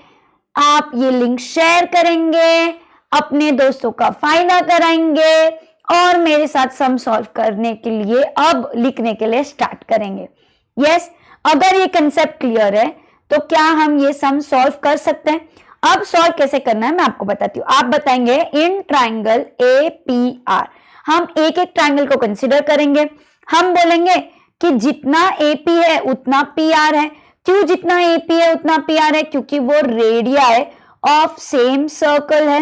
आप ये लिंक शेयर करेंगे, अपने दोस्तों का फायदा कराएंगे और मेरे साथ सम सॉल्व करने के लिए अब लिखने के लिए स्टार्ट करेंगे। यस, अगर ये कंसेप्ट क्लियर है तो क्या हम ये सम सॉल्व कर सकते हैं? अब सॉल्व कैसे करना है मैं आपको बताती हूँ। आप बताएंगे in triangle A P are, हम एक एक ट्राइंगल को कंसिडर करेंगे। हम बोलेंगे कि जितना AP है उतना PR है। क्यों जितना AP है उतना PR है? क्योंकि वो रेडियाई ऑफ सेम सर्कल है।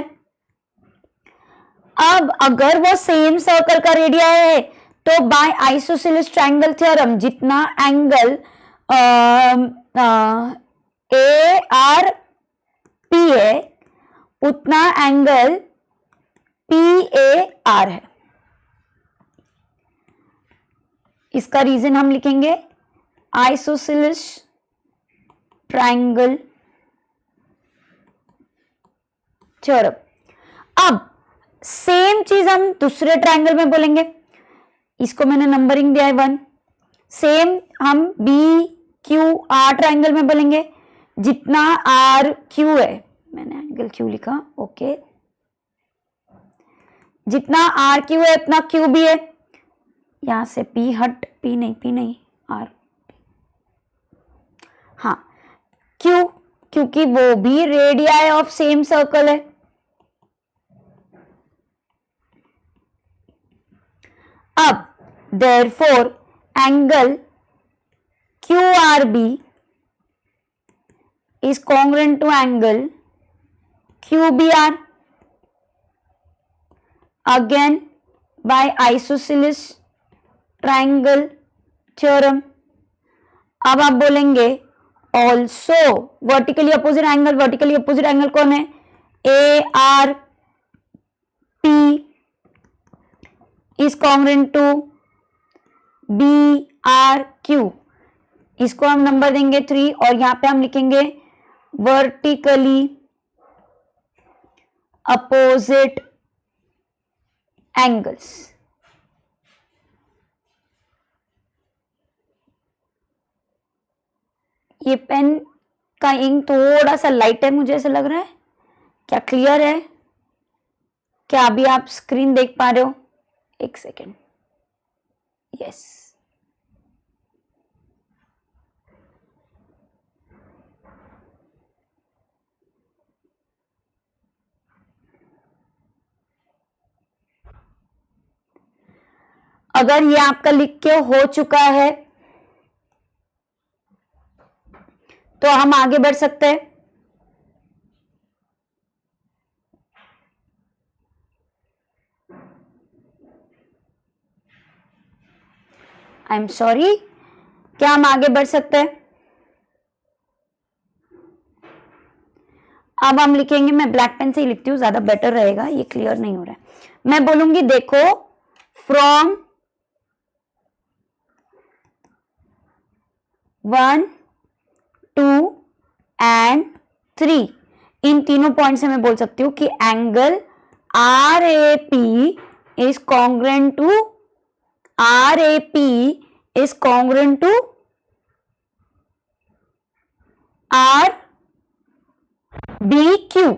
अब अगर वो सेम सर्कल का रेडियाई है तो बाय आइसोसेलेस ट्रायंगल थ्योरम जितना एंगल ARP है उतना एंगल PAR है। इसका रीजन हम लिखेंगे आइसोसेलेस ट्रायंगल थ्योरम। अब सेम चीज हम दूसरे ट्रायंगल में बोलेंगे। इसको मैंने नंबरिंग दिया है 1। सेम हम BQR ट्रायंगल में बोलेंगे जितना RQ है, मैंने एंगल Q लिखा, ओके, जितना RQ है उतना Q भी है। यहां से P हट, P नहीं R, हाँ Q, क्योंकि वो भी रेडियाई ऑफ सेम सर्कल है। अब therefore angle QRB is congruent to angle QBR again by isosceles triangle theorem। अब आप बोलेंगे also vertically opposite angle कौन है? ARP is congruent to BRQ। इसको हम नंबर देंगे 3 और यहां पे हम लिखेंगे वर्टिकली अपोजिट एंगल्स। ये पेन का इंक थोड़ा सा लाइट है, मुझे ऐसा लग रहा है। क्या क्लियर है? क्या अभी आप स्क्रीन देख पा रहे हो? एक सेकेंड, यस। अगर ये आपका लिख के हो चुका है तो हम आगे बढ़ सकते हैं। आई एम सॉरी, क्या हम आगे बढ़ सकते हैं? अब हम लिखेंगे, मैं ब्लैक पेन से ही लिखती हूँ, ज्यादा बेटर रहेगा, ये क्लियर नहीं हो रहा है। मैं बोलूंगी देखो फ्रॉम 1, 2 एंड 3, इन तीनों पॉइंट से मैं बोल सकती हूं कि angle RAP is congruent to RBQ,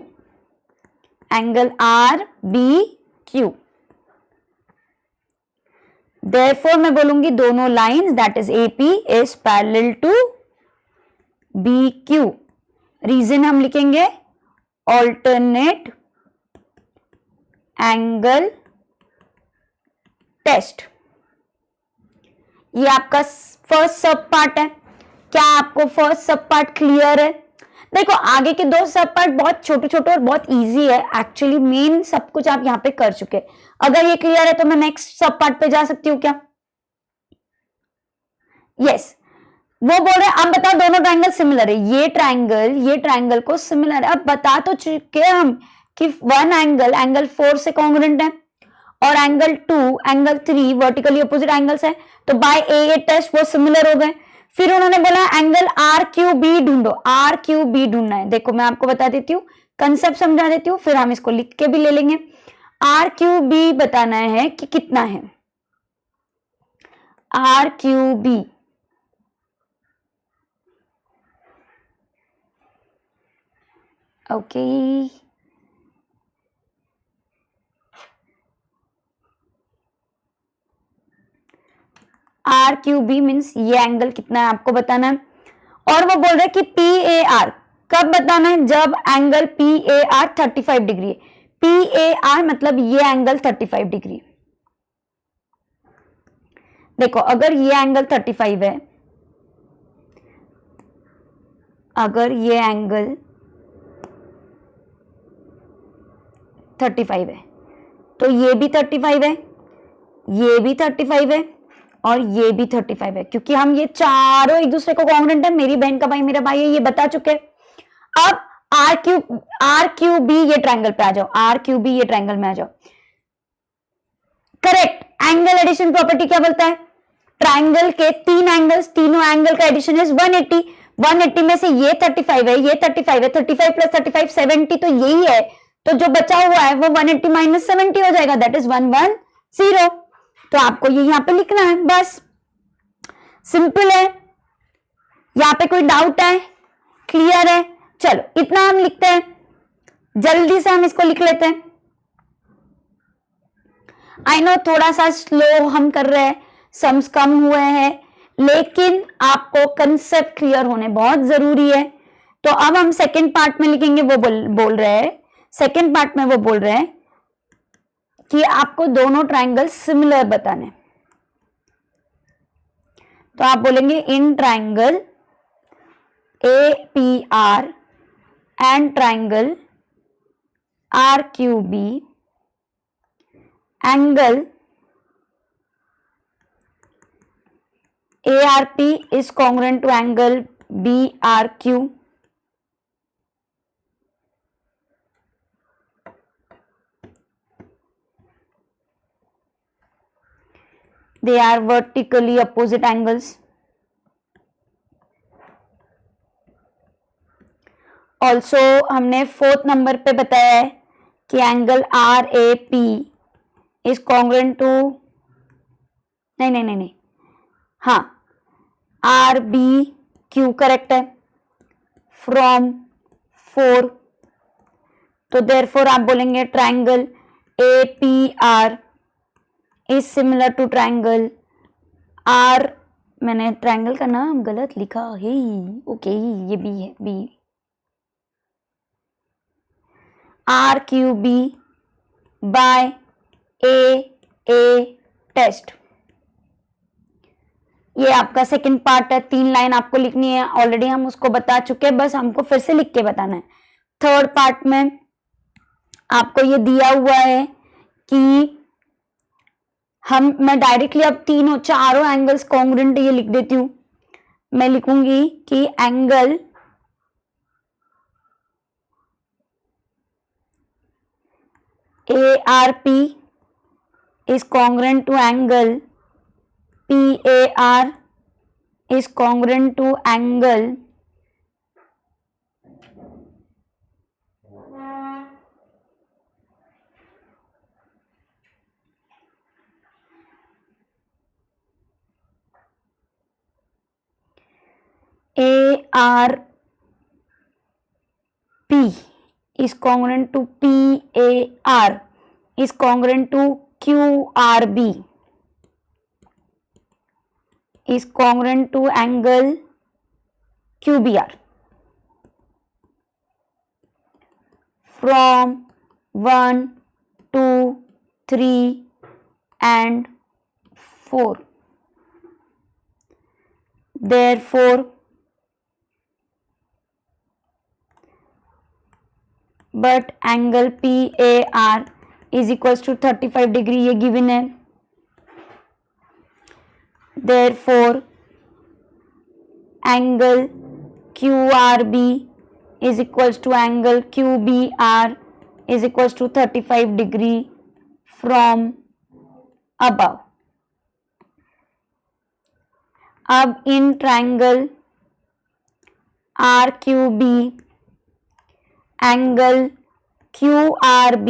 angle RBQ। Therefore मैं बोलूंगी दोनों lines that is AP is parallel to BQ। Reason हम लिखेंगे ऑल्टरनेट एंगल टेस्ट। ये आपका फर्स्ट सब पार्ट है। क्या आपको फर्स्ट सब पार्ट क्लियर है? देखो आगे के 2 सब पार्ट बहुत छोटे छोटे और बहुत इजी है एक्चुअली, मेन सब कुछ आप यहाँ पे कर चुके हैं। अगर ये क्लियर है तो मैं नेक्स्ट सब पार्ट पे जा सकती हूँ क्या? यस, वो बोल रहे हैं अब बताओ दोनों ट्रायंगल सिमिलर है। ये ट्रायंगल को सिमिलर है। अब बता तो चुके हम कि वन एंगल 4 से कॉन्ग्रुएंट है और angle 2 angle 3 vertically opposite angles है, तो बाय ए टेस्ट वो सिमिलर हो गए। फिर उन्होंने बोला एंगल RQB ढूंढो, RQB ढूंढना है। देखो मैं आपको बता देती हूँ, कंसेप्ट समझा देती हूँ, फिर हम इसको लिख के भी ले लेंगे। RQB बताना है कि कितना है। RQB okay, R Q B means ये एंगल कितना है आपको बताना है। और वो बोल रहे हैं कि पी ए आर कब बताना है, जब angle P A R 35 degree है। पी ए आर मतलब ये एंगल 35 डिग्री। देखो अगर ये एंगल 35 है, अगर ये एंगल 35 है तो ये भी 35 है, ये भी 35 है और ये भी 35 है, क्योंकि हम ये चारों एक दूसरे को कॉन्ग्रुएंट है। मेरी बहन का भाई मेरा भाई है, ये बता चुके। अब आर क्यू बी ये ट्रायंगल पे आ जाओ, आर क्यू बी ये ट्रायंगल में आ जाओ। करेक्ट, एंगल एडिशन प्रॉपर्टी क्या बोलता है, ट्रायंगल के तीन एंगल्स, तीनों एंगल का एडिशन इज 180। 180 में से ये 35 है, ये 35 है, 35 प्लस 35 70 तो यही है, तो जो बचा हुआ है वो 180 माइनस 70 हो जाएगा, दैट इज 110। तो आपको ये यहां पे लिखना है, बस सिंपल है। यहां पे कोई डाउट है, क्लियर है? चलो इतना हम लिखते हैं, जल्दी से हम इसको लिख लेते हैं। आई नो थोड़ा सा स्लो हम कर रहे हैं, सम्स कम हुए हैं, लेकिन आपको कंसेप्ट क्लियर होने बहुत जरूरी है। तो अब हम सेकंड पार्ट में लिखेंगे, वो बोल रहे हैं, सेकंड पार्ट में वो बोल रहे हैं कि आपको दोनों ट्रायंगल सिमिलर बताने। तो आप बोलेंगे in triangle A P R and triangle R Q B, angle ARP is congruent to angle BRQ. They are vertically opposite angles. Also हमने फोर्थ नंबर पे बताया है कि angle RAP is congruent to, नहीं, हाँ RBQ करेक्ट है from 4। तो therefore आप बोलेंगे triangle APR is similar to triangle R, मैंने ट्रायंगल का नाम गलत लिखा है, ओके ये B है, B RQB by AA test. ये आपका सेकंड पार्ट है, 3 लाइन आपको लिखनी है, ऑलरेडी हम उसको बता चुके हैं, बस हमको फिर से लिख के बताना है। थर्ड पार्ट में आपको ये दिया हुआ है कि मैं डायरेक्टली अब तीनों चारों एंगल्स कॉन्ग्रुएंट ये लिख देती हूं। मैं लिखूंगी कि angle ARP is congruent to angle PAR is congruent to angle ARP is congruent to PAR is congruent to QRB is congruent to angle QBR from 1, 2, 3 and 4. Therefore, but angle PAR is equals to 35 degree, ये given है। Therefore, angle QRB is equals to angle QBR is equals to 35 degree from above. अब in triangle RQB angle QRB,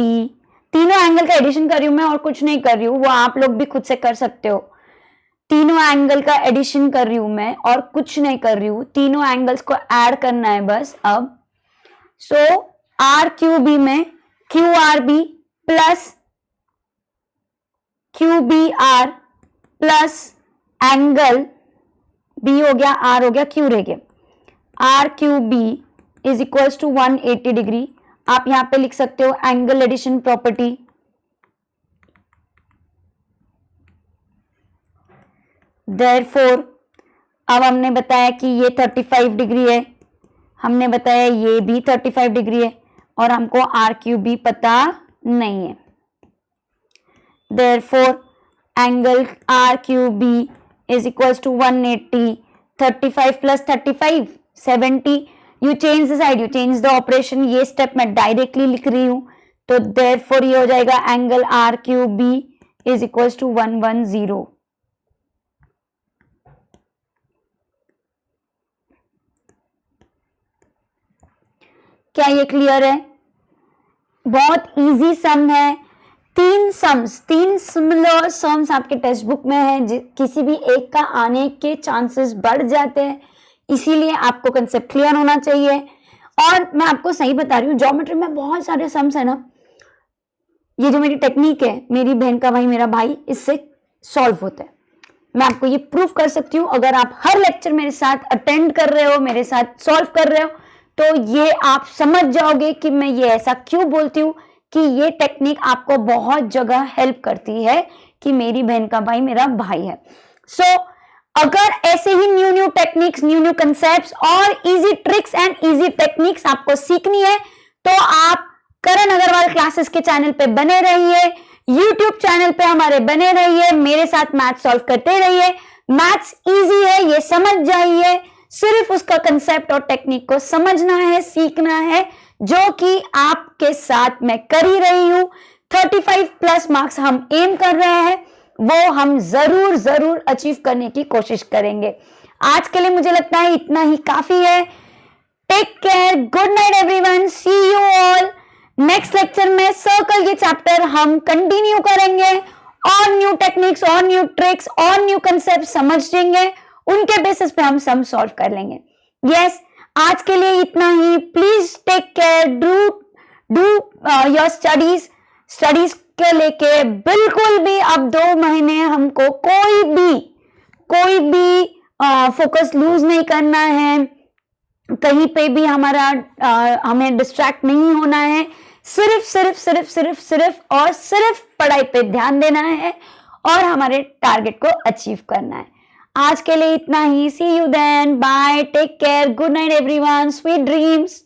तीनों angle का addition कर रही हूं मैं और कुछ नहीं कर रही हूं, वो आप लोग भी खुद से कर सकते हो। तीनों एंगल का एडिशन कर रही हूं मैं और कुछ नहीं कर रही हूं, तीनों एंगल्स को ऐड करना है बस अब। सो RQB में QRB plus QBR plus angle B हो गया, आर हो गया, क्यू रह गया, R Q B is equals to 180 degree. आप यहां पे लिख सकते हो एंगल एडिशन प्रॉपर्टी। देयरफॉर अब हमने बताया कि ये 35 डिग्री है, हमने बताया ये भी 35 डिग्री है, और हमको आर क्यू बी पता नहीं है। Therefore angle R Q B is equals to 180, 35 plus 35 70। You change the side, you change the operation, ये स्टेप मैं डायरेक्टली लिख रही हूं, तो देयरफॉर ये हो जाएगा angle R Q B is equals to 110। क्या ये क्लियर है? बहुत इजी सम है। तीन सिमिलर सम्स आपके टेक्स्ट बुक में है, किसी भी एक का आने के चांसेस बढ़ जाते हैं, इसीलिए आपको कंसेप्ट क्लियर होना चाहिए। और मैं आपको सही बता रही हूँ, ज्योमेट्री में बहुत सारे सम्स है ना, ये जो मेरी टेक्निक है, मेरी बहन का भाई मेरा भाई, इससे सॉल्व होता है। मैं आपको ये प्रूव कर सकती हूँ, अगर आप हर लेक्चर मेरे साथ अटेंड कर रहे हो, मेरे साथ सॉल्व कर रहे हो, तो ये आप समझ जाओगे कि मैं ये ऐसा क्यों बोलती हूँ कि ये टेक्निक आपको बहुत जगह हेल्प करती है कि मेरी बहन का भाई मेरा भाई है। सो अगर ऐसे ही न्यू टेक्निक्स, न्यू कंसेप्ट्स और easy tricks and easy techniques आपको सीखनी है, तो आप करण अग्रवाल क्लासेस के चैनल पे बने रहिए, यूट्यूब चैनल पे हमारे बने रहिए, मेरे साथ मैथ सॉल्व करते रहिए। मैथ्स इजी है, ये समझ जाइए, सिर्फ उसका कंसेप्ट और टेक्निक को समझना है, सीखना है, जो कि आपके साथ मैं कर ही रही हूं। 35 प्लस मार्क्स हम एम कर रहे हैं, वो हम जरूर अचीव करने की कोशिश करेंगे। आज के लिए मुझे लगता है इतना ही काफी है। Take care, good night everyone, see you all. Next lecture में सर्कल के चैप्टर हम कंटिन्यू करेंगे, और न्यू टेक्निक्स और न्यू ट्रिक्स और न्यू कंसेप्ट समझेंगे, उनके बेसिस पे हम सम सॉल्व कर लेंगे। यस, आज के लिए इतना ही। Please take care, do your studies के लेके बिल्कुल भी अब 2 महीने हमको कोई भी फोकस लूज नहीं करना है, कहीं पे भी हमें डिस्ट्रैक्ट नहीं होना है, सिर्फ और सिर्फ पढ़ाई पे ध्यान देना है और हमारे टारगेट को अचीव करना है। आज के लिए इतना ही। See you then, bye, take care, good night everyone, sweet dreams.